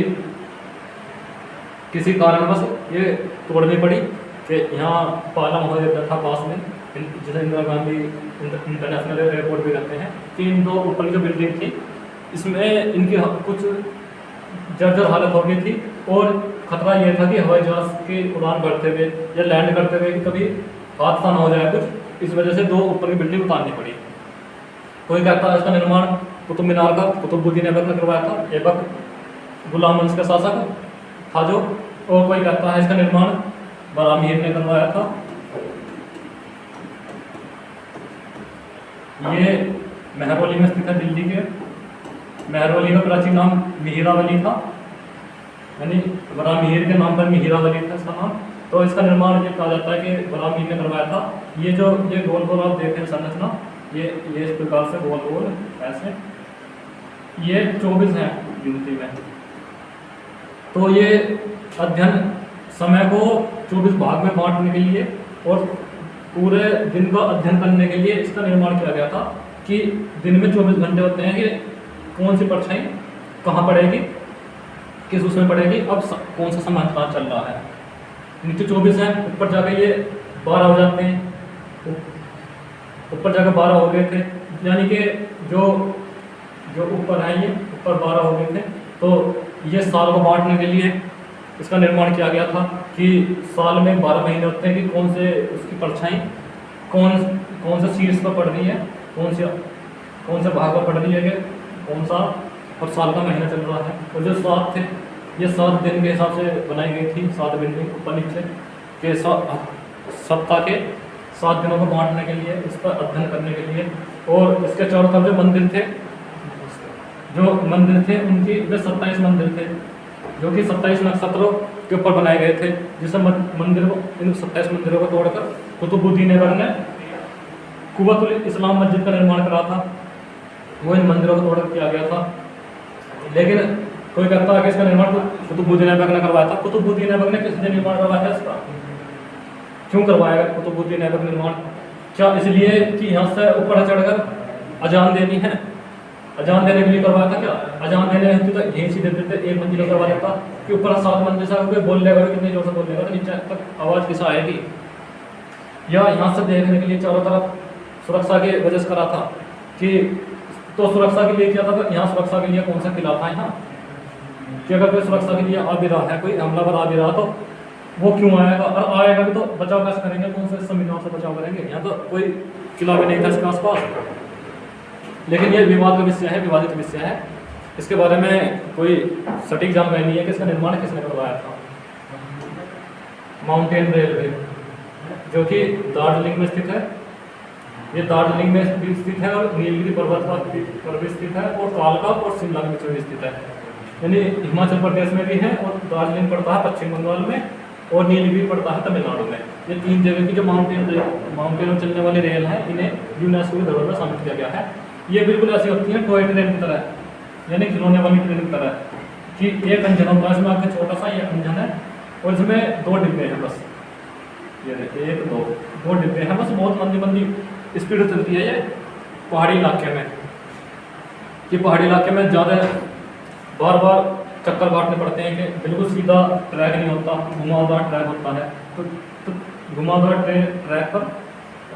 किसी कारणवश ये तोड़नी पड़ी कि यहाँ पाला महोदय था पास में, जिसे इंदिरा गांधी इंटरनेशनल एयरपोर्ट भी कहते हैं, कि इन 2 ऊपर की जो बिल्डिंग थी इसमें इनकी कुछ जर्जर हालत हो गई थी और खतरा ये था कि हवाई जहाज की उड़ान भरते हुए या लैंड करते हुए कभी हादसा ना हो जाए कुछ, इस वजह से 2 ऊपर की बिल्डिंग उतारनी पड़ी। कोई कहता है इसका निर्माण कुतुब मीनार का कुतुबुद्दीन ऐबक ने करवाया था। ऐबक गुलाम वंश का शासक था जो, और कोई कहता है इसका निर्माण बरामीर ने करवाया था। ये मेहरौली में स्थित है दिल्ली के। मेहरौली का प्राचीन नाम मिहिरावली था, यानी बरामीर के नाम पर मिहिरावली था इसका नाम। तो इसका निर्माण ये कहा जाता है कि बरामीर ने करवाया था। ये गोल गोल आप देख रहे हैं संरचना, ये इस प्रकार से गोल गोल ऐसे, ये 24 हैं गिनती में। तो ये अध्ययन समय को 24 भाग में बांटने के लिए और पूरे दिन का अध्ययन करने के लिए इसका निर्माण किया गया था कि दिन में 24 घंटे होते हैं कि कौन सी परछाई कहाँ पड़ेगी, किस उसमें पड़ेगी, अब कौन सा समय चल रहा है। नीचे 24 हैं, ऊपर जाकर ये 12 हो जाते हैं, ऊपर जाकर 12 हो गए थे, यानी कि जो ऊपर है ये ऊपर 12 हो गए थे। तो ये साल को बांटने के लिए इसका निर्माण किया गया था कि साल में 12 महीने होते हैं कि कौन से उसकी परछाई कौन कौन से शीर्ष पर पड़ रही है, कौन से भाग पर पड़ रही है, कि कौन सा और साल का महीना चल रहा है। और जो 7 थे ये 7 दिन के हिसाब से बनाई गई थी, 7 बिल्डिंग ऊपर नीचे के सप्ताह के 7 दिनों को बांटने के लिए, इस पर अध्ययन करने के लिए। और इसके चारों तरफ जो मंदिर थे उनकी वे 27 मंदिर थे, जो कि 27 नक्षत्रों के ऊपर बनाए गए थे। जिस मंदिर को, इन 27 मंदिरों को तोड़कर कुतुबुद्दीन ऐबक ने कुव्वतुल इस्लाम मस्जिद का निर्माण करा था। वो इन मंदिरों को तोड़कर किया गया था। लेकिन कोई कहता है कि इसका निर्माण कुतुबुद्दीन ऐबक ने करवाया था। कुतुबुद्दीन ऐबक ने किसने निर्माण करवाया था इसका? क्यों करवाया कुतुबुद्दीन ऐबक निर्माण? क्या इसलिए कि यहाँ से ऊपर चढ़कर अजान देनी है, अजान देने के लिए करवाया था क्या? अजान देने हेतु तो यहीं सीधे देते एक मंजिला करवा देता कि ऊपर 7 मंजिल से बोल लेगा, कितने जोर से बोल लेगा तो नीचे तक आवाज़ किसा आएगी। या यहाँ से देखने के लिए चारों तरफ सुरक्षा के वजह से करा था कि, तो सुरक्षा के लिए किया था। तो यहाँ सुरक्षा के लिए कौन सा किला था यहाँ, कि अगर कोई सुरक्षा के लिए आ भी रहा है, कोई हमलावर आ भी रहा तो वो क्यों आएगा? और आएगा भी तो बचाव कैसे करेंगे, कौन से संविधान से बचाव करेंगे? यहाँ तो कोई किला भी नहीं था इसके आसपास। लेकिन ये विवाद का विषय है, विवादित विषय है। इसके बारे में कोई सटीक जानकारी नहीं है कि इसका निर्माण किसने करवाया था। माउंटेन रेलवे जो कि दार्जिलिंग में स्थित है, ये दार्जिलिंग में भी स्थित है और नीलगिरी पर्वत पर भी स्थित है और कालका और शिमला के बीच में भी स्थित है। यानी हिमाचल प्रदेश में भी है और दार्जिलिंग पड़ता है पश्चिम बंगाल में और नीलगिरी पड़ता है तमिलनाडु में। ये 3 जगह की जो माउंटेन में चलने वाली रेल है, इन्हें यूनेस्को की धरोहर में शामिल किया गया है। ये बिल्कुल ऐसी होती है टॉय ट्रेन की तरह, यानी खिलौने वाली ट्रेन की तरह, कि एक इंजन होता है, इसमें आपके छोटा सा ये इंजन है और इसमें 2 डिब्बे हैं बस। ये देखिए 1 2 डिब्बे हैं बस। बहुत मंदी स्पीड चलती है ये पहाड़ी इलाके में, कि पहाड़ी इलाके में ज़्यादा बार चक्कर काटने पड़ते हैं कि बिल्कुल सीधा ट्रैक नहीं होता, घुमावदार ट्रैक होता है। तो घुमावदार ट्रैक पर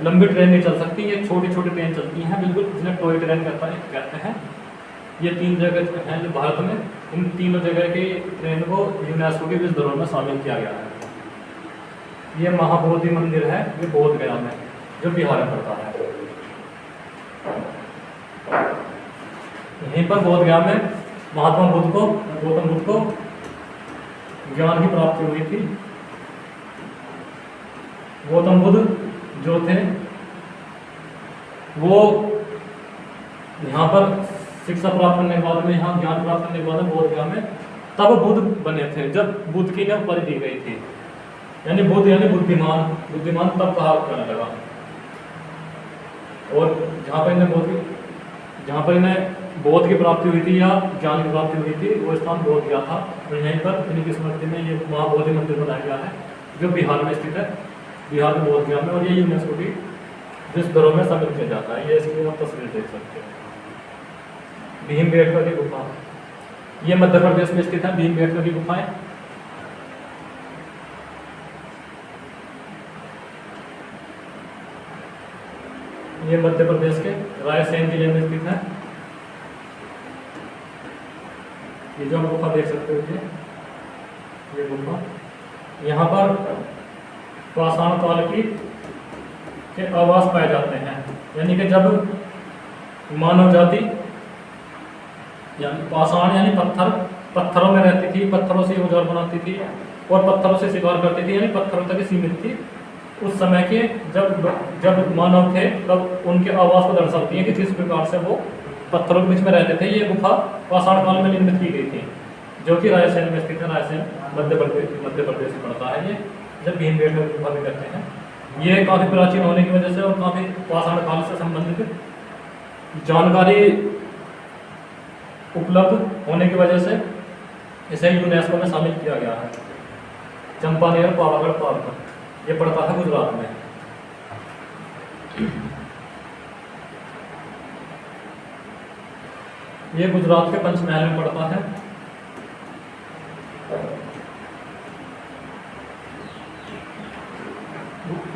लंबी ट्रेन नहीं चल सकती, ये छोटी छोटी ट्रेन चलती हैं बिल्कुल, जिन्हें टॉय ट्रेन कहते हैं। ये 3 जगह हैं जो भारत में, इन तीनों जगह की ट्रेन को यूनेस्को की विश्व धरोहर में शामिल किया गया है। ये महाबोधि मंदिर है, ये बोध गया में, जो बिहार में पड़ता है। यहीं पर बोध गया में महात्मा बुद्ध को, गौतम बुद्ध को ज्ञान की प्राप्ति हुई थी। गौतम बुद्ध जो थे वो यहाँ पर शिक्षा प्राप्त करने के बाद में, यहाँ ज्ञान प्राप्त करने के बाद में बोध गया में तब बुद्ध बने थे, जब बुद्ध की ने उपाधि दी गई थी। यानी बुद्ध यानी बुद्धिमान तब कहा जाने लगा। और जहाँ पर इन्हें बोध की प्राप्ति हुई थी या ज्ञान की प्राप्ति हुई थी, वो स्थान बोध गया था। और यहीं पर इन्हीं की स्मृति में ये महाबोधि मंदिर बनाया गया है, जो बिहार में स्थित है, बिहार में बोध गया में। और ये यूनेस्को की विश्व धरोहर में शामिल किया जाता है। ये इसकी आप तस्वीर देख सकते हैं। भीमबेटका की गुफा, ये मध्य प्रदेश में स्थित है। भीमबेटका की गुफाएं ये मध्य प्रदेश के रायसेन जिले में स्थित है। ये जो आप गुफा देख सकते हो, ये गुफा, यहाँ पर पाषाण काल के आवास पाए जाते हैं। यानी कि जब मानव जाति यानी पाषाण यानी पत्थरों में रहती थी, पत्थरों से औजार बनाती थी और पत्थरों से शिकार करती थी, यानी पत्थरों तक सीमित थी। उस समय के जब मानव थे तब उनके आवास को दर्शाती है कि किस प्रकार से वो पत्थरों के बीच में रहते थे। ये गुफा पाषाण काल में निर्मित की गई थी, जो कि रायसेन में स्थित है। रायसेन मध्य प्रदेश में पड़ता है। ये जब भीमबेटका गुफा भी कहते हैं। ये काफ़ी प्राचीन होने की वजह से और काफ़ी पाषाण काल से संबंधित जानकारी उपलब्ध होने की वजह से इसे यूनेस्को में शामिल किया गया है। चंपानेर पावागढ़ पार्क, ये पड़ता है गुजरात में। ये गुजरात के पंचमहल में पड़ता है।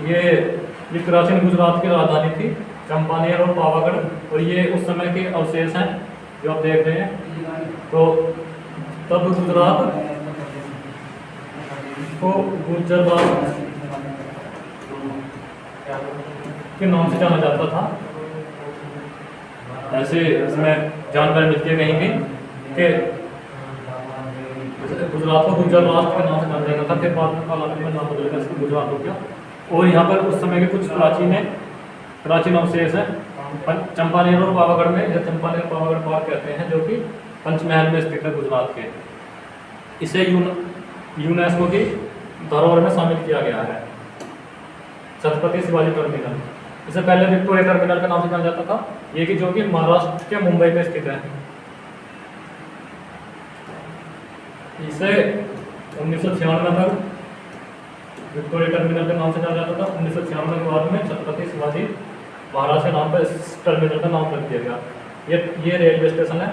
ये प्राचीन गुजरात की राजधानी थी, चंपानेर और पावागढ़। और ये उस समय के अवशेष हैं जो आप देख रहे हैं। तो तब गुजरात को गुर्जर के नाम से जाना जाता था। ऐसे इसमें जानकारी मिलती है कहीं कहीं कि गुजरात को गुर्जर राष्ट्र के नाम से जाना जाता था, फिर बाद में कालांतर में नाम बदल कर इसको गुजरात हो गया। और यहाँ पर उस समय के कुछ प्राचीन अवशेष हैं चंपानेर और पावागढ़ में, या चंपानेर पावागढ़ पार्क कहते हैं, जो कि पंचमहल में स्थित है गुजरात के। इसे यूनेस्को की धरोहर में शामिल किया गया है। छत्रपति शिवाजी टर्मिनल, इसे पहले विक्टोरिया टर्मिनल के नाम से जाना जाता था, ये कि जो कि महाराष्ट्र के मुंबई में स्थित है। इसे 1996 तक विक्टोरिया टर्मिनल के नाम से जाना जाता था। 1996 के बाद में छत्रपति शिवाजी महाराज के नाम पर इस टर्मिनल का नाम रख दिया गया। ये रेलवे स्टेशन है।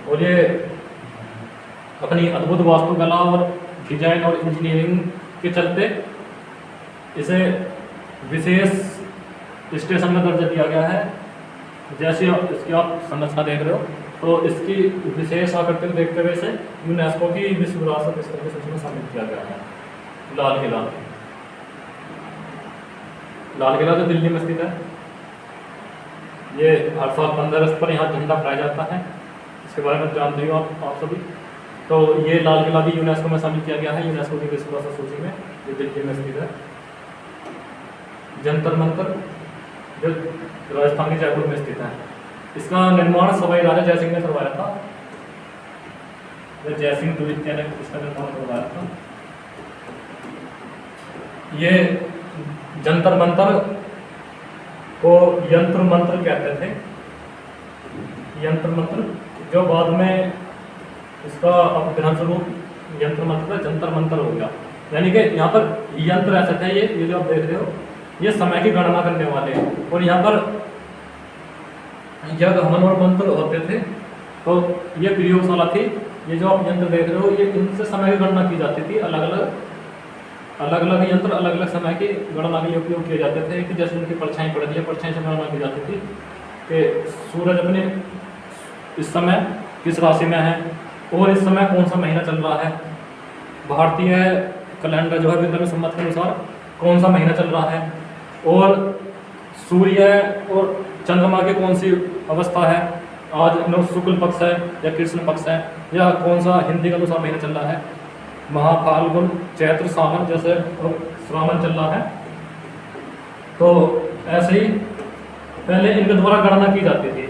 और ये अपनी अद्भुत वास्तुकला और डिजाइन और इंजीनियरिंग के चलते इसे विशेष स्टेशन में दर्जा दिया गया है। जैसे इसकी आप संरचना देख रहे हो, तो इसकी विशेष आकृति को देखते हुए इसे यूनेस्को की विश्व विरासत स्थल की सूची में शामिल किया गया है। लाल किला तो दिल्ली में स्थित है। ये हर साल 15 अगस्त पर यहाँ झंडा फहराया जाता है, इसके बारे में जानते हो आप सभी। तो ये लाल किला भी यूनेस्को में शामिल किया गया है, यूनेस्को की विश्व विरासत सूची में, जो दिल्ली में स्थित है। जंतर मंतर जो राजस्थान के जयपुर में स्थित है, इसका निर्माण सवाई राजा जयसिंह ने करवाया था। जयसिंह द्वितीय ने इसका निर्माण करवाया था। ये जंतर मंतर को यंत्र मंत्र कहते थे। यंत्र मंत्र जो बाद में इसका अपभ्रंश रूप यंत्र मंत्र जंतर मंतर हो गया। यानी कि यहाँ पर यंत्र ऐसे थे, ये जो आप देख रहे हो, ये समय की गणना करने वाले हैं। और यहाँ पर यज्ञ हवन और मंत्र होते थे। तो ये प्रयोगशाला थी। ये जो आप यंत्र देख रहे हो, ये इनसे समय की गणना की जाती थी। अलग अलग यंत्र अलग अलग समय की गणना के लिए उपयोग किए जाते थे। कि जैसे उनकी परछाई पड़ती है, परछाई से गणना की जाती थी कि सूरज अपने इस समय किस राशि में है और इस समय कौन सा महीना चल रहा है। भारतीय कैलेंडर जो है विक्रम संवत के अनुसार कौन सा महीना चल रहा है, और सूर्य और चंद्रमा की कौन सी अवस्था है, आज शुक्ल पक्ष है या कृष्ण पक्ष है, या कौन सा हिंदी के अनुसार महीना चल रहा है, महा फाल्गुन चैत्र सावन जैसे श्रावण चल रहा है। तो ऐसे ही पहले इनके द्वारा गणना की जाती थी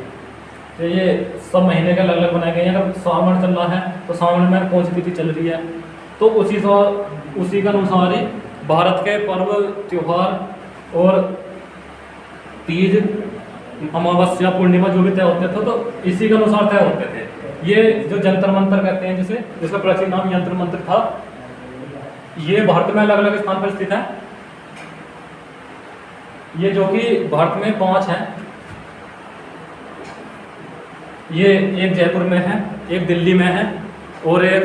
कि ये सब महीने के अलग अलग बनाए गए हैं। अगर सावन चल रहा है तो सावन में कौन सी तिथि चल रही है, तो उसी के अनुसार ही भारत के पर्व त्योहार और तीज अमावस्या पूर्णिमा जो भी तय होते थे, तो इसी के अनुसार तय होते थे। ये जो जंतर मंतर कहते हैं, जिसका प्राचीन नाम यंत्र मंत्र था, ये भारत में अलग अलग स्थान पर स्थित है। ये जो कि भारत में 5 हैं। ये एक जयपुर में है, एक दिल्ली में है, और एक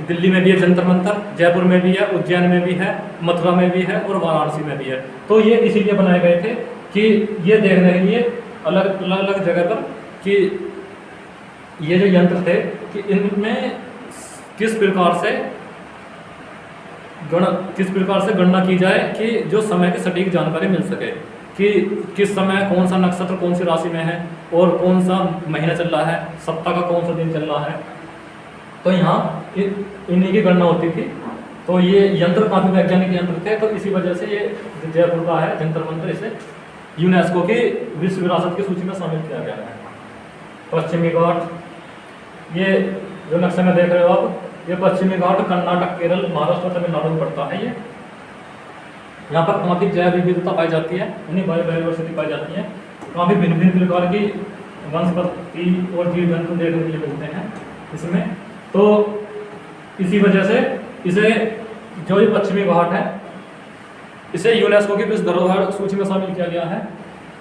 दिल्ली में भी है जंतर मंतर, जयपुर में भी है, उज्जैन में भी है, मथुरा में भी है और वाराणसी में भी है। तो ये इसीलिए बनाए गए थे कि ये देखने के लिए अलग अलग जगह पर कि ये जो यंत्र थे कि इनमें किस प्रकार से गणना की जाए कि जो समय की सटीक जानकारी मिल सके कि किस समय कौन सा नक्षत्र कौन सी राशि में है और कौन सा महीना चल रहा है, सप्ताह का कौन सा दिन चल रहा है। तो यहाँ इन्हीं की गणना होती थी। तो ये यंत्र काफ़ी वैज्ञानिक यंत्र थे। तो इसी वजह से ये जयपुर का है जंतर मंतर, इसे यूनेस्को की विश्व विरासत की सूची में शामिल किया गया है। पश्चिमी घाट, ये जो नक्शे में देख रहे हो आप, ये पश्चिमी घाट कर्नाटक, केरल, महाराष्ट्र, तमिलनाडु में पड़ता है। ये यहाँ पर काफ़ी जैव विविधता पाई जाती है, यानी बायोडाइवर्सिटी पाई जाती है। काफ़ी भिन्न भिन्न प्रकार की वनस्पति और जीव जंतु देखने के लिए मिलते हैं इसमें। तो इसी वजह से इसे जो ये पश्चिमी घाट है, इसे यूनेस्को की विश्व धरोहर सूची में शामिल किया गया है।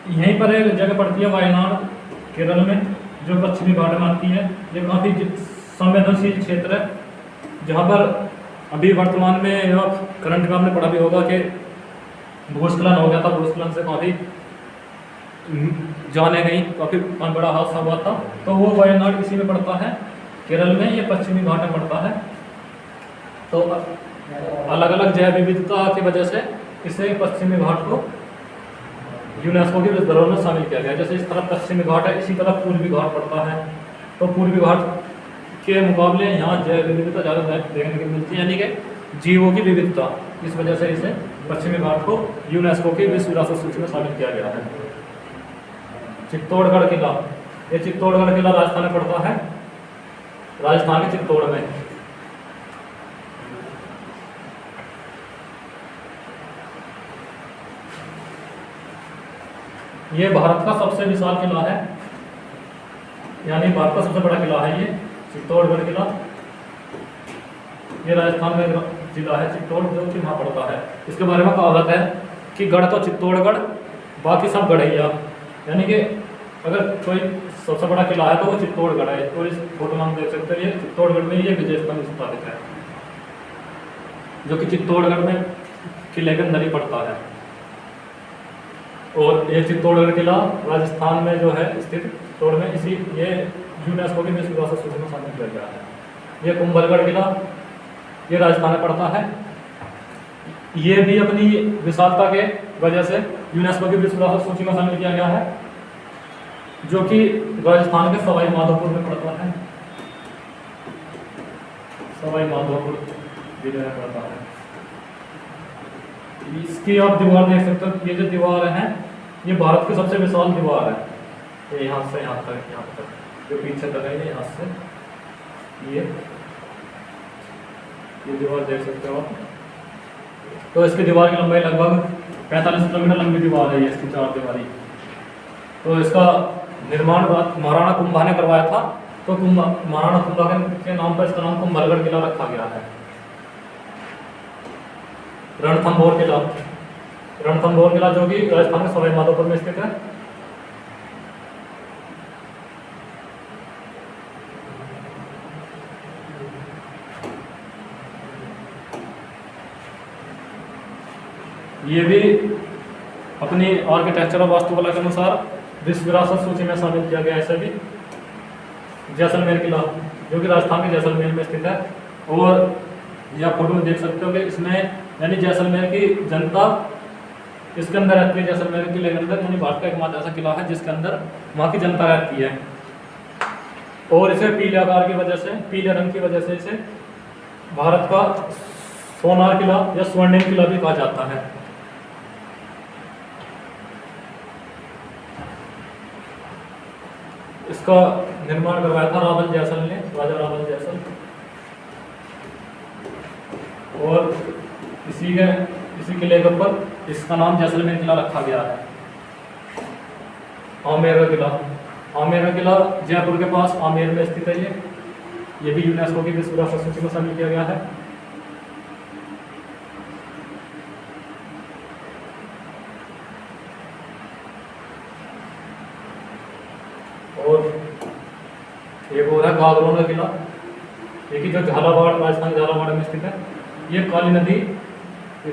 यहीं पर एक जगह पड़ती है वायनाड, केरल में, जो पश्चिमी घाट में आती है। ये काफ़ी संवेदनशील क्षेत्र है, जहाँ पर अभी वर्तमान में करंट में आपने पढ़ा भी होगा कि भूस्खलन हो गया था। भूस्खलन से काफ़ी जाने गई, काफ़ी बड़ा हादसा हुआ था। तो वो वायनाड इसी में पड़ता है, केरल में। ये पश्चिमी घाट में पड़ता है। तो अलग अलग जैव विविधता की वजह से इसे पश्चिमी घाट को यूनेस्को की विश्व धरोहर में शामिल किया गया। जैसे इस तरफ पश्चिमी घाट है, इसी तरफ पूर्वी घाट पड़ता है, तो पूर्वी घाट के मुकाबले यहाँ जैव विविधता ज़्यादा देखने को मिलती है, यानी कि जीवों की विविधता। इस वजह से इसे पश्चिमी घाट को यूनेस्को की विश्व विरासत सूची में शामिल किया गया है। चित्तौड़गढ़ किला, ये चित्तौड़गढ़ किला राजस्थान में पड़ता है, राजस्थान के चित्तौड़ में। ये भारत का सबसे विशाल किला है, यानी भारत का सबसे बड़ा किला है ये चित्तौड़गढ़ किला। ये राजस्थान में जिला है चित्तौड़, जो कि वहाँ पड़ता है। इसके बारे में कहावत है कि गढ़ तो चित्तौड़गढ़, बाकी सब गढ़ैया, यानी कि अगर कोई सबसे बड़ा किला है तो वो चित्तौड़गढ़ है। और इस फोटो में हम देख सकते हैं ये चित्तौड़गढ़ में ये विजय स्तंभ स्थापित है, जो कि चित्तौड़गढ़ में किले के अंदर ही पड़ता है। और ये चित्तौड़गढ़ किला राजस्थान में जो है स्थित चित्तौड़ में, इसी ये यूनेस्को की विश्व विरासत सूची में शामिल किया गया है। ये कुंभलगढ़ किला, ये राजस्थान में पड़ता है। ये भी अपनी विशालता के वजह से यूनेस्को की विश्व विरासत सूची में शामिल किया गया है, जो कि राजस्थान के सवाई माधोपुर में पड़ता है। सवाई माधोपुर जिले में पड़ता है। इसकी आप दीवार देख सकते हो, ये जो दीवार है ये भारत की सबसे विशाल दीवार है। ये यहाँ से यहाँ तक जो पीछे तक है, ये यहाँ से ये दीवार देख सकते हो आप। तो इसकी दीवार की लंबाई लगभग 45 किलोमीटर लंबी दीवार है ये, इसकी 4 दीवारी। तो इसका निर्माण महाराणा कुंभा ने करवाया था, तो महाराणा कुंभा के नाम पर इसका नाम कुंभलगढ़ किला रखा गया है। रणथंभौर किला, रणथंभौर किला जो कि राजस्थान के सवाई माधोपुर में स्थित है। ये भी अपनी आर्किटेक्चर और वास्तुकला के अनुसार विश्व विरासत सूची में शामिल किया गया है। ऐसे भी जैसलमेर किला, जो कि राजस्थान के जैसलमेर में स्थित है। और यह फोटो में देख सकते हो कि इसमें यानी जैसलमेर की जनता इसके अंदर रहती है। जैसलमेर किले के अंदर, यानी भारत का एकमात्र ऐसा किला है जिसके अंदर वहाँ की जनता रहती है। और इसे पीले आकार की वजह से, पीले रंग की वजह से इसे भारत का सोनार किला या स्वर्णिम किला भी कहा जाता है। इसका निर्माण करवाया था रावल जैसल ने, राजा रावल जैसल। और इसी किले के ऊपर इसका नाम जैसलमेर किला रखा गया है। आमेर का किला, आमेर का किला जयपुर के पास आमेर में स्थित है। ये भी यूनेस्को की विश्व विरासत सूची में शामिल किया गया है। और एक और है गागरोन का किला, ये कि जो झालावाड़, राजस्थान झालावाड़ में स्थित है। ये काली नदी है,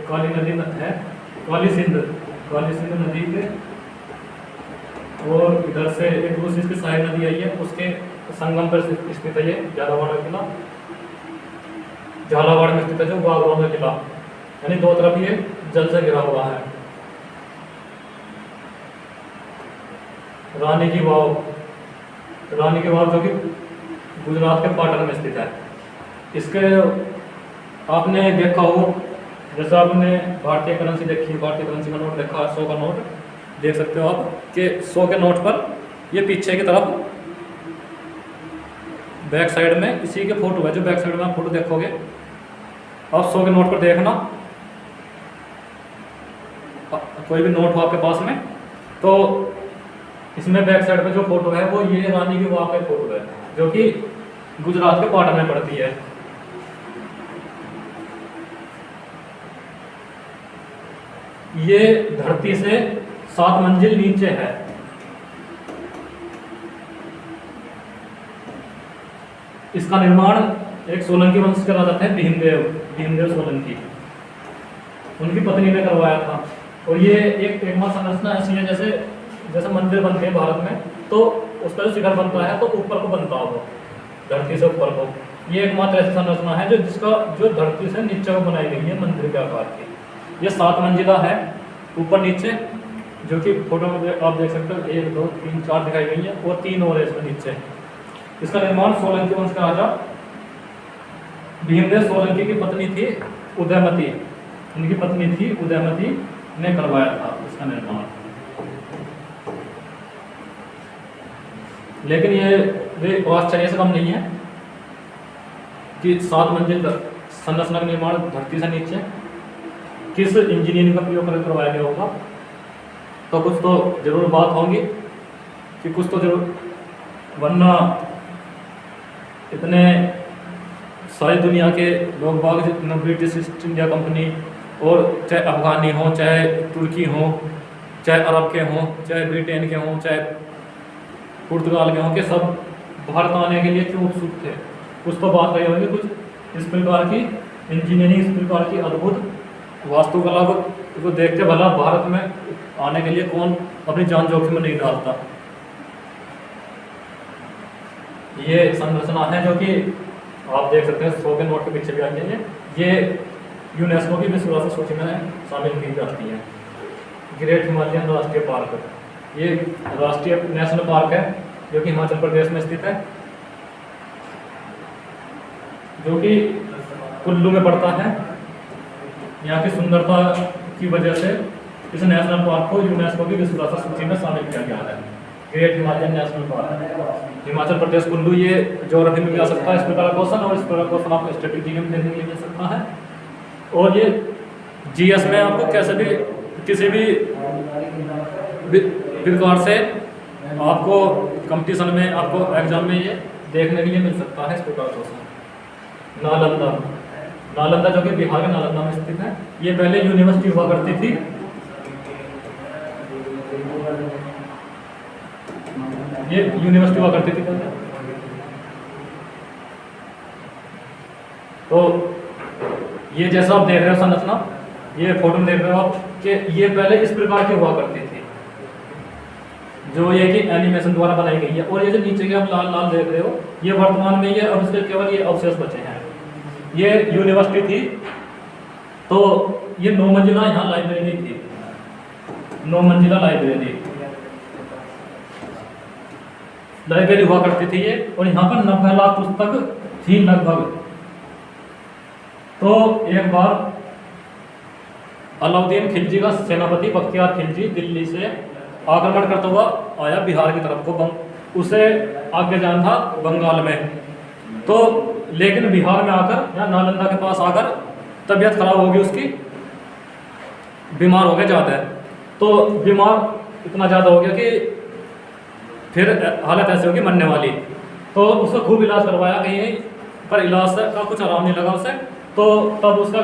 काली सिंध नदी के, और इधर से एक दूसरी इसकी सहायक नदी आई है, उसके संगम पर स्थित है ये झालावाड़ का किला। झालावाड़ में स्थित है जो गागरोन का किला, यानी दो तरफ ये जल से घिरा हुआ है। रानी की वाव जो कि गुजरात के पाटन में स्थित है। इसके आपने देखा हो, जैसे आपने भारतीय करेंसी देखी, भारतीय करेंसी का नोट देखा, 100 का नोट देख सकते हो आप कि 100 के नोट पर ये पीछे की तरफ बैक साइड में इसी के फोटो है। जो बैक साइड में आप फोटो देखोगे, आप 100 के नोट पर देखना, कोई भी नोट हो आपके पास में, तो इसमें बैक साइड पे जो फोटो है वो ये रानी की वाव का फोटो है, जो कि गुजरात के पाटन में पड़ती है। ये धरती से 7 मंजिल नीचे है। इसका निर्माण एक सोलंकी वंश के राजा थे भीमदेव सोलंकी, उनकी पत्नी ने करवाया था। और ये एक एकमात्र संरचना ऐसी है जैसे मंदिर बनते हैं भारत में, तो उसका जो शिखर बनता है तो ऊपर को बनता हो, धरती से ऊपर को, ये एकमात्र ऐसी संरचना है जो धरती से नीचे को बनाई गई है मंदिर के आकार की। ये 7 मंजिला है ऊपर नीचे, जो कि फोटो में आप देख सकते हो 1 2 3 4 दिखाई गई है, और 3 और है इसमें नीचे। इसका निर्माण सोलंकी वंश का राजा भीमदेव सोलंकी की पत्नी थी उदयमती, इनकी पत्नी थी उदयमती ने करवाया था इसका निर्माण। लेकिन ये आश्चर्य से कम नहीं है कि 7 मंजिल संरचना का निर्माण धरती से नीचे किस इंजीनियरिंग का प्रयोग करके करवाया गया होगा। तो कुछ तो जरूर बात होंगी कि कुछ तो जरूर, वरना इतने सारी दुनिया के लोग बाग जितने ब्रिटिश ईस्ट इंडिया कंपनी, और चाहे अफगानी हो, चाहे तुर्की हो, चाहे अरब के हों, चाहे ब्रिटेन के हों, चाहे पुर्तगाल के हों, के सब भारत आने के लिए क्यों उत्सुक थे। कुछ तो बात रही होगी, कुछ इस प्रकार की इंजीनियरिंग, इस प्रकार की अद्भुत वास्तुकला को देख के भला भारत में आने के लिए कौन अपनी जान जोखिम में नहीं डालता। ये संरचना है जो कि आप देख सकते हैं 100 के नोट के पीछे भी आई है। ये यूनेस्को की विश्व विरासत सूची में शामिल की जाती है। ग्रेट हिमालयन राष्ट्रीय पार्क, ये राष्ट्रीय नेशनल पार्क है जो कि हिमाचल प्रदेश में स्थित है, जो कि कुल्लू में पड़ता है। यहाँ की सुंदरता की वजह से इस नेशनल पार्क को यूनेस्को की विश्व विरासत सूची में शामिल किया गया है। Great Himalayan national park, Himachal Pradesh Kullu. ये ज्योग्राफी में भी आ सकता है इस प्रकार का क्वेश्चन, और इस प्रकार का क्वेश्चन आपको स्टैटिस्टिक्स में देखने के लिए मिल सकता है। और ये जीएस में आपको कैसे भी किसी भी प्रकार से आपको कंपटीशन में, आपको एग्जाम में ये देखने के लिए मिल सकता है इस प्रकार का क्वेश्चन। नालंदा, नालंदा जो कि बिहार के नालंदा में स्थित है। ये पहले यूनिवर्सिटी हुआ करती थी। ये यूनिवर्सिटी हुआ करती थी पहले। तो ये जैसा आप देख रहे हो संरचना, ये फोटो में देख रहे हो आप कि ये पहले इस प्रकार की हुआ करती थी, जो ये कि एनिमेशन द्वारा बनाई गई है। और ये जो नीचे के आप लाल लाल देख रहे हो, ये वर्तमान में ये अब इसके केवल ये अवशेष बचे हैं। ये यूनिवर्सिटी थी, तो ये 9 मंजिला यहाँ लाइब्रेरी थी, 9 मंजिला लाइब्रेरी हुआ करती थी ये। और यहाँ पर 90 लाख पुस्तक थी लगभग। तो एक बार अलाउद्दीन खिलजी का सेनापति बख्तियार खिलजी दिल्ली से आक्रमण करता हुआ आया बिहार की तरफ को। उसे आगे जाना था बंगाल में, तो लेकिन बिहार में आकर या नालंदा के पास आकर तबीयत खराब होगी उसकी, बीमार हो गया ज़्यादा। तो बीमार इतना ज़्यादा हो गया कि फिर हालत ऐसी होगी मरने वाली। तो उसका खूब इलाज करवाया कहीं, पर इलाज का कुछ आराम नहीं लगा उसे। तो तब उसका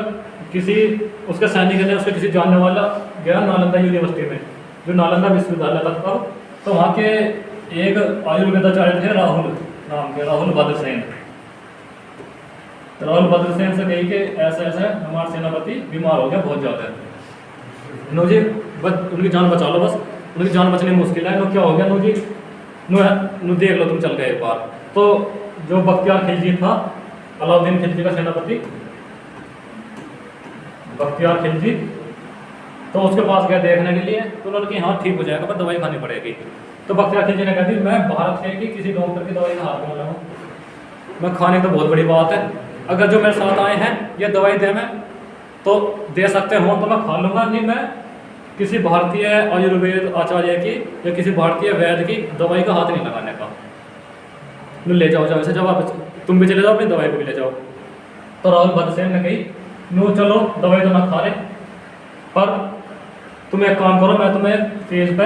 उसके सैनिक ने उसके किसी जानने वाला गया नालंदा यूनिवर्सिटी में, जो नालंदा विश्वविद्यालय था तब। तो वहाँ के एक आयुर्वेदाचार्य थे राहुल नाम के, राहुल भद्रसेन। राहुल भद्रसेन से कही कि ऐसे ऐसे हमारा सेनापति बीमार हो गया बहुत ज़्यादा, नो जी उनकी जान बचा लो, बस उनकी जान बचनी मुश्किल है। नो क्या हो गया, नो जी नो देख लो तुम चल गए एक बार। तो जो बख्तियार खिलजी था, अलाउद्दीन खिलजी का सेनापति बख्तियार खिलजी, तो उसके पास गया देखने के लिए। तो उन्होंने कहा हाँ ठीक हो जाएगा, पर दवाई खानी पड़ेगी। तो बख्तियार खिलजी ने कहा दी मैं भारत के कि किसी डॉक्टर की दवाई का हाथ में लगाऊँ, मैं खाने तो बहुत बड़ी बात है, अगर जो मेरे साथ आए हैं ये दवाई दे मैं तो दे सकते हो तो मैं खा लूँगा, नहीं मैं किसी भारतीय आयुर्वेद आचार्य की या किसी भारतीय वैद्य की दवाई का हाथ नहीं लगाने का। ले जाओ ऐसे जब तुम भी चले जाओ, अपनी दवाई को भी ले जाओ। तो राहुल भद्रसेन ने कही नो चलो दवाई तो ना खा रहे, पर तुम एक काम करो, मैं तुम्हें पेज पे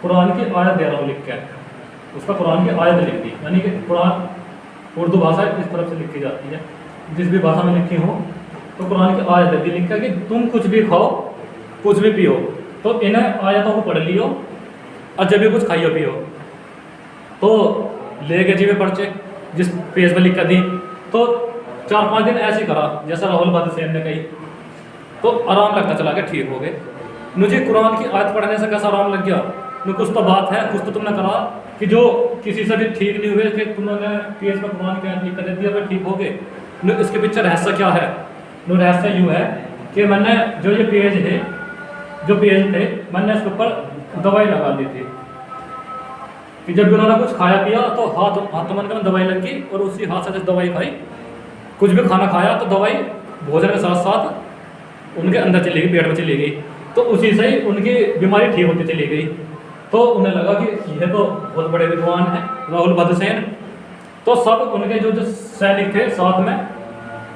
कुरान की आयत दे रहा हूँ लिख के। उसका कुरान की आयत लिख दी, यानी कि कुरान उर्दू भाषा इस तरफ से लिखी जाती है, जिस भी भाषा में लिखी हो तो कुरान की आयत है लिखा कि तुम कुछ भी खाओ कुछ भी पियो, तो इन आयतों को पढ़ लियो और जब भी कुछ खाइयो पियो। तो ले गए जी में पर्चे जिस पेज पर लिख कर दी। तो 4-5 दिन ऐसे ही करा जैसा राहुल भद्रसेन ने कही, तो आराम लगता चला गया, ठीक हो गए। मुझे कुरान की आयत पढ़ने से कैसा आराम लग गया न कुछ तो बात है, कुछ तो तुमने करा कि जो किसी से भी ठीक नहीं हुए कि तुमने पेज में भगवान के लिख कर दिया ठीक हो गए। न इसके पीछे रहस्य क्या है? न रहस्य यूँ है कि मैंने जो ये पेज है, जो पेज थे, मैंने इसके ऊपर दवाई लगा दी थी कि जब भी उन्होंने कुछ खाया पिया तो हाथ मन में दवाई लगी और उसी हाथ से दवाई खाई। कुछ भी खाना खाया तो दवाई भोजन के साथ साथ उनके अंदर चली गई, पेट में चली गई। तो उसी से ही उनकी बीमारी ठीक होती चली गई। तो उन्हें लगा कि यह तो बहुत बड़े विद्वान हैं, राहुल भद्रसेन। तो सब उनके जो जो सैनिक थे साथ में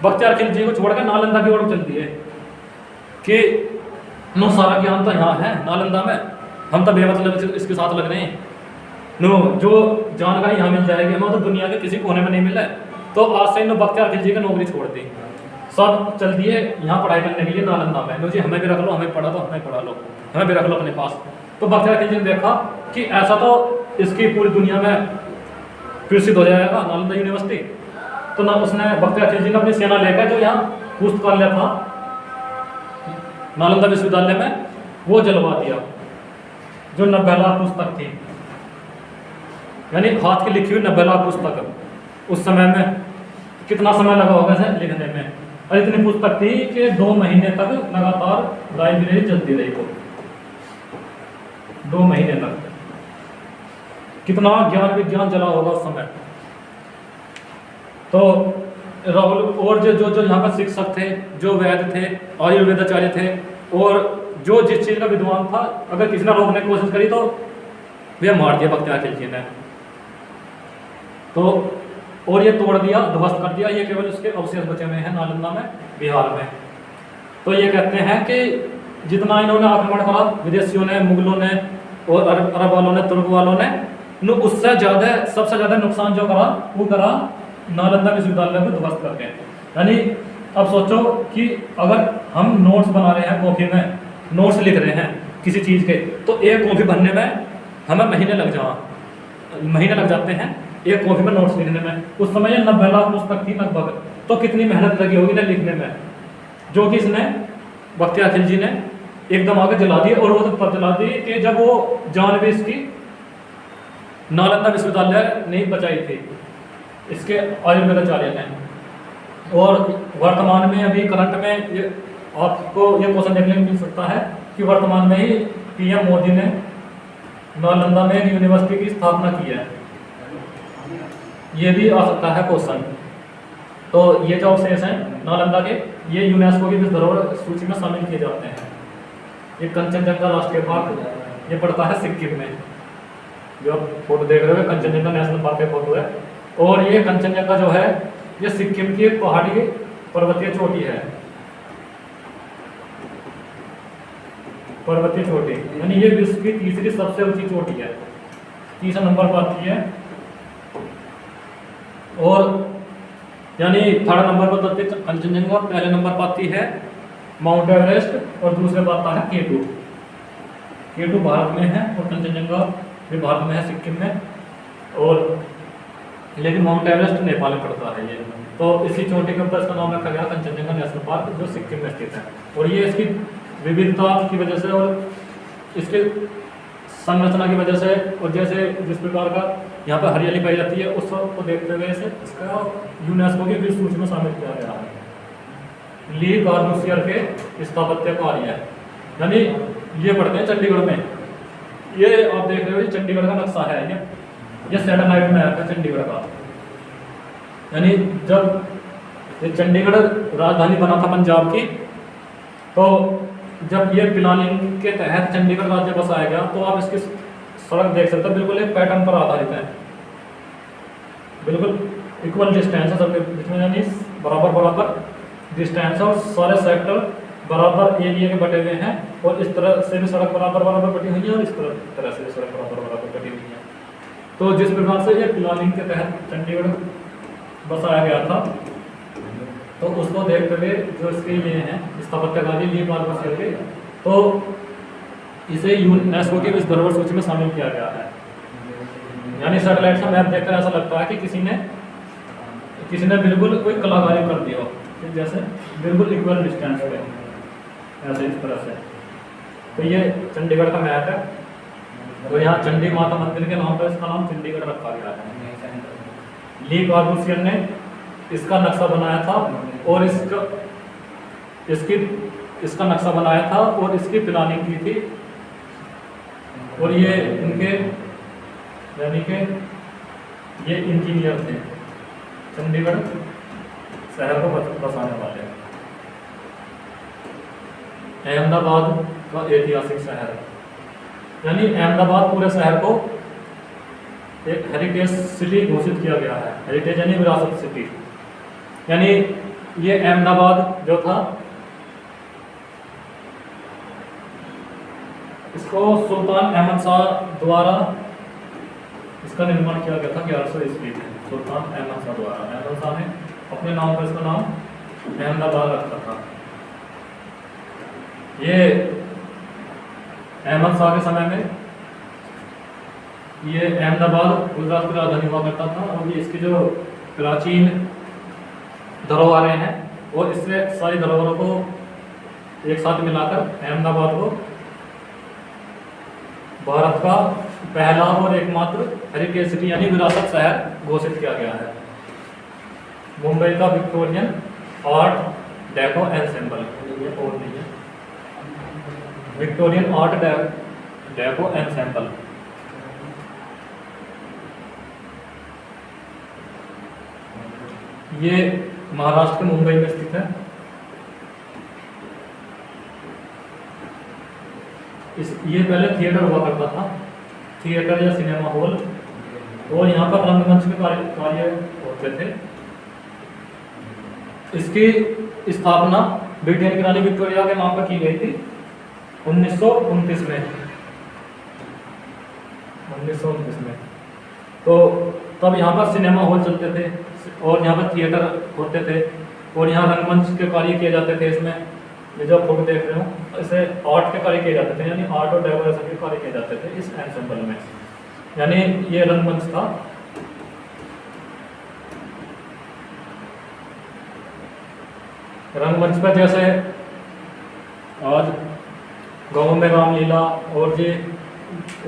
बख्तियार खिलजी को छोड़कर नालंदा की ओर चल दिए कि नो सारा ज्ञान तो यहाँ है नालंदा में, हम तो बेमतलब इसके साथ लग रहे हैं। नो जो जानकारी यहाँ मिल जाएगी हमें तो दुनिया के किसी कोने में नहीं मिला है। तो आज से इन बख्तियार खिलजी की नौकरी छोड़ दी, सब चल दिए यहाँ पढ़ाई करने के लिए नालंदा में। नो जी हमें भी रख लो, हमें पढ़ा दो, हमें पढ़ा लो, हमें भी रख लो अपने पास। तो बख्तियार खिलजी ने देखा कि ऐसा तो इसकी पूरी दुनिया में प्रसिद्ध हो जाएगा नालंदा यूनिवर्सिटी। तो ना उसने बख्तियार खिलजी ने अपनी सेना लेकर जो यहाँ पुस्तकालय था नालंदा विश्वविद्यालय में वो जलवा दिया, जो 90 लाख पुस्तक थी, यानी हाथ की लिखी हुई 90 लाख पुस्तक। उस समय में कितना समय लगा होगा इसे लिखने में, और इतनी पुस्तक थी कि 2 महीने तक लगातार लाइब्रेरी चलती रही। को 2 महीने तक कितना ज्ञान विज्ञान चला होगा उस समय। तो राहुल और जो जो जो यहाँ पर शिक्षक थे, जो वैद्य थे, आयुर्वेदाचार्य थे, और जो जिस चीज़ का विद्वान था, अगर किसी ने रोकने की कोशिश करी तो वे मार दिया बख्तियार खिलजी ने। तो और ये तोड़ दिया, ध्वस्त कर दिया। ये केवल उसके अवशेष बचे हुए हैं नालंदा में, बिहार में। तो ये कहते हैं कि जितना इन्होंने आक्रमण करा विदेशियों ने, मुगलों ने और अरब वालों ने, तुर्क वालों ने, उससे ज़्यादा सबसे ज़्यादा नुकसान जो करा वो करा नालंदा विश्वविद्यालय को ध्वस्त करके। यानी अब सोचो कि अगर हम नोट्स बना रहे हैं, कॉपी में नोट्स लिख रहे हैं किसी चीज़ के, तो एक कॉपी बनने में हमें महीने लग जाते हैं एक कॉपी में नोट्स लिखने में। उस समय ये 90 लाख पुस्तक थी लगभग। तो कितनी मेहनत लगी होगी ना लिखने में, जो कि इसने बख्तियार खिलजी ने एकदम आगे जला दी। और वो तो तब जला दी कि जब वो जान भी इसकी नालंदा विश्वविद्यालय नहीं बचाई थी इसके आयुर्वेदाचार्य ने। और वर्तमान में अभी करंट में ये आपको ये क्वेश्चन देखने को मिल सकता है कि वर्तमान में ही पीएम मोदी ने नालंदा में एक यूनिवर्सिटी की स्थापना की है। ये भी आ सकता है क्वेश्चन। तो ये जो अवशेष हैं नालंदा के, ये यूनेस्को की विश्व धरोहर सूची में शामिल किए जाते हैं। ये कंचनजंगा राष्ट्रीय पार्क ये पड़ता है सिक्किम में, जो आप फोटो देख रहे हो कंचनजंगा नेशनल पार्क की फोटो है। और ये कंचनजंगा जो है ये सिक्किम की एक पहाड़ी पर्वतीय चोटी है, पर्वतीय चोटी, यानी ये विश्व की तीसरी सबसे ऊंची चोटी है, 3 नंबर पर आती है। और यानी 3rd नंबर पर आती है कंचनजंगा, पहले नंबर पर आती है माउंट एवरेस्ट और दूसरे पर आता है K2। K2 भारत में है और कंचनजंगा भी भारत में है, सिक्किम में। और लेकिन माउंट एवरेस्ट नेपाल में पड़ता है ये। तो इसी चोटी के ऊपर इसका नाम रखा गया कंचनजंगा नेशनल पार्क, जो सिक्किम में स्थित है। और ये इसकी विविधता की वजह से और इसके संरचना की वजह से, और जैसे जिस प्रकार का यहाँ पर हरियाली पाई जाती है, उस को देखते हुए इसे इसका यूनेस्को की विश्व सूची में शामिल किया गया है। ली कार्बूसियर के स्थापत्य कार्य, यानी ये पढ़ते हैं चंडीगढ़ में। ये आप देख रहे हो ये चंडीगढ़ का नक्शा है, ये सैटेलाइट मैप है चंडीगढ़ का। यानी जब ये चंडीगढ़ राजधानी बना था पंजाब की, तो जब ये प्लानिंग के तहत चंडीगढ़ राज्य बसाया गया, तो आप इसकी सड़क देख सकते हो, बिल्कुल एक पैटर्न पर आधारित है, बिल्कुल इक्वल डिस्टेंस है सबके बीच में, यानी बराबर डिस्टेंस है और सारे सेक्टर बराबर एरिया के बटे हुए हैं। और इस तरह से भी सड़क बराबर बटी हुई है और इस तरह से भी सड़क बराबर बटी हुई है। तो जिस प्रकार से ये प्लानिंग के तहत चंडीगढ़ बसाया गया था, तो उसको देखते हुए जो इसके ये हैं स्थापत्य कार्य ली कार्बूसियर के, तो इसे यूनेस्को की विश्व धरोहर सूची में शामिल किया गया है। यानी सैटेलाइट का मैप देखकर ऐसा लगता है कि किसी ने बिल्कुल कोई कलाकारी कर दी हो, जैसे बिल्कुल इक्वल डिस्टेंस पे, ऐसे इस तरह से। तो ये चंडीगढ़ का मैप है तो यहाँ चंडी माता मंदिर के नाम पर इसका नाम चंडीगढ़ रखा गया है। ली कॉर्बूसियर ने इसका नक्शा बनाया था और इसका नक्शा बनाया था और इसकी प्लानिंग की थी। और ये इनके यानी कि ये इंजीनियर थे, चंडीगढ़ शहर को बसाने वाले। अहमदाबाद का ऐतिहासिक शहर, यानी अहमदाबाद पूरे शहर को एक हेरिटेज सिटी घोषित किया गया है। हेरिटेज यानी विरासत सिटी, यानी ये अहमदाबाद जो था इसको सुल्तान अहमद शाह द्वारा इसका निर्माण किया गया था 1100 ईस्वी में। सुल्तान अहमद शाह द्वारा, अहमद शाह ने अपने नाम पर इसका नाम अहमदाबाद रखा था। ये अहमद शाह के समय में ये अहमदाबाद गुजरात की राजधानी हुआ करता था और ये इसकी जो प्राचीन धरोहरें हैं और इससे सारी धरोहरों को एक साथ मिलाकर अहमदाबाद को भारत का पहला और एकमात्र हेरिटेज सिटी यानी विरासत शहर घोषित किया गया है। मुंबई का विक्टोरियन आर्ट डेको एंसेंबल, और नहीं है, विक्टोरियन आर्ट डेको एंसेंबल। ये महाराष्ट्र के मुंबई में स्थित है। ये पहले थिएटर हुआ करता था, थिएटर या सिनेमा हॉल, और यहाँ पर रंगमंच के कार्य होते थे। इसकी स्थापना ब्रिटेन की रानी विक्टोरिया के नाम पर की गई थी 1929 में। 1929 में तो तब यहाँ पर सिनेमा हॉल चलते थे और यहाँ पर थिएटर होते थे और यहाँ रंगमंच के कार्य किए जाते थे। इसमें ये जो फोटो देख रहे हो इसे आर्ट के कार्य किए जाते थे, यानी आर्ट और डेकोरेशन के कार्य किए जाते थे इस एंसेंबल में, यानी ये रंगमंच था। रंगमंच पर जैसे आज गाँव में रामलीला और ये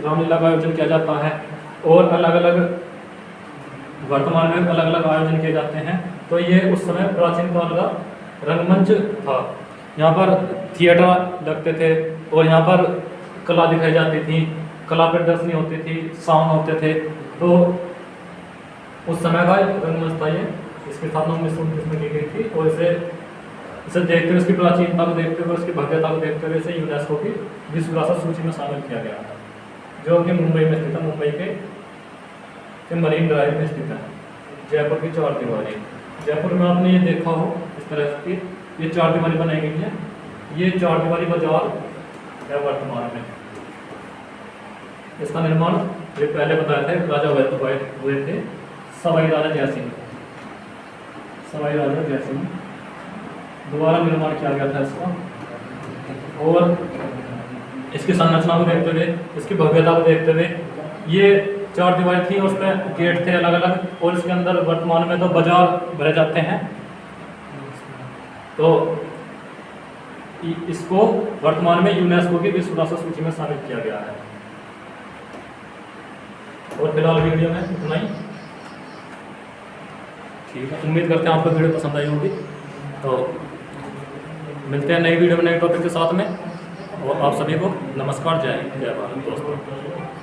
रामलीला का आयोजन किया जाता है और अलग अलग वर्तमान में अलग अलग आयोजन किए जाते हैं, तो ये उस समय प्राचीन काल का रंगमंच था। यहाँ पर थिएटर लगते थे और यहाँ पर कला दिखाई जाती थी, कला प्रदर्शनी होती थी, साउंड होते थे। तो उस समय का रंगमंच था ये। इसकी स्थापना 1929 में की गई थी और इसे देखते हुए, इसकी प्राचीनता को देखते हुए, उसकी भव्यता को देखते हुए इसे यूनेस्को की विश्व विरासत सूची में शामिल किया गया है, जो कि मुंबई में स्थित है। मुंबई के मरीन ड्राइव में स्थित है। जयपुर की चार दीवारी, जयपुर में आपने ये देखा हो इस तरह की ये चार दीवारी बनाई गई है। ये चार दीवारी बाजार है वर्तमान में। इसका निर्माण ये पहले बताया था राजा हुए थे सवाई राजा जयसिंह, सवाई राजा जयसिंह दोबारा निर्माण किया गया था इसका। और इसकी संरचना को देखते हुए, इसकी भव्यता को देखते हुए, ये चार दीवारी थी, उसमें गेट थे अलग अलग और इसके अंदर वर्तमान में तो बाजार भरे जाते हैं। तो इसको वर्तमान में यूनेस्को की विश्व विरासत सूची में शामिल किया गया है। और फिलहाल वीडियो में इतना ही। ठीक है, उम्मीद करते हैं आपको वीडियो पसंद आई होगी। तो मिलते हैं नई वीडियो में नए टॉपिक के साथ में। और आप सभी को नमस्कार, जय हिंद, जय भारत दोस्तों।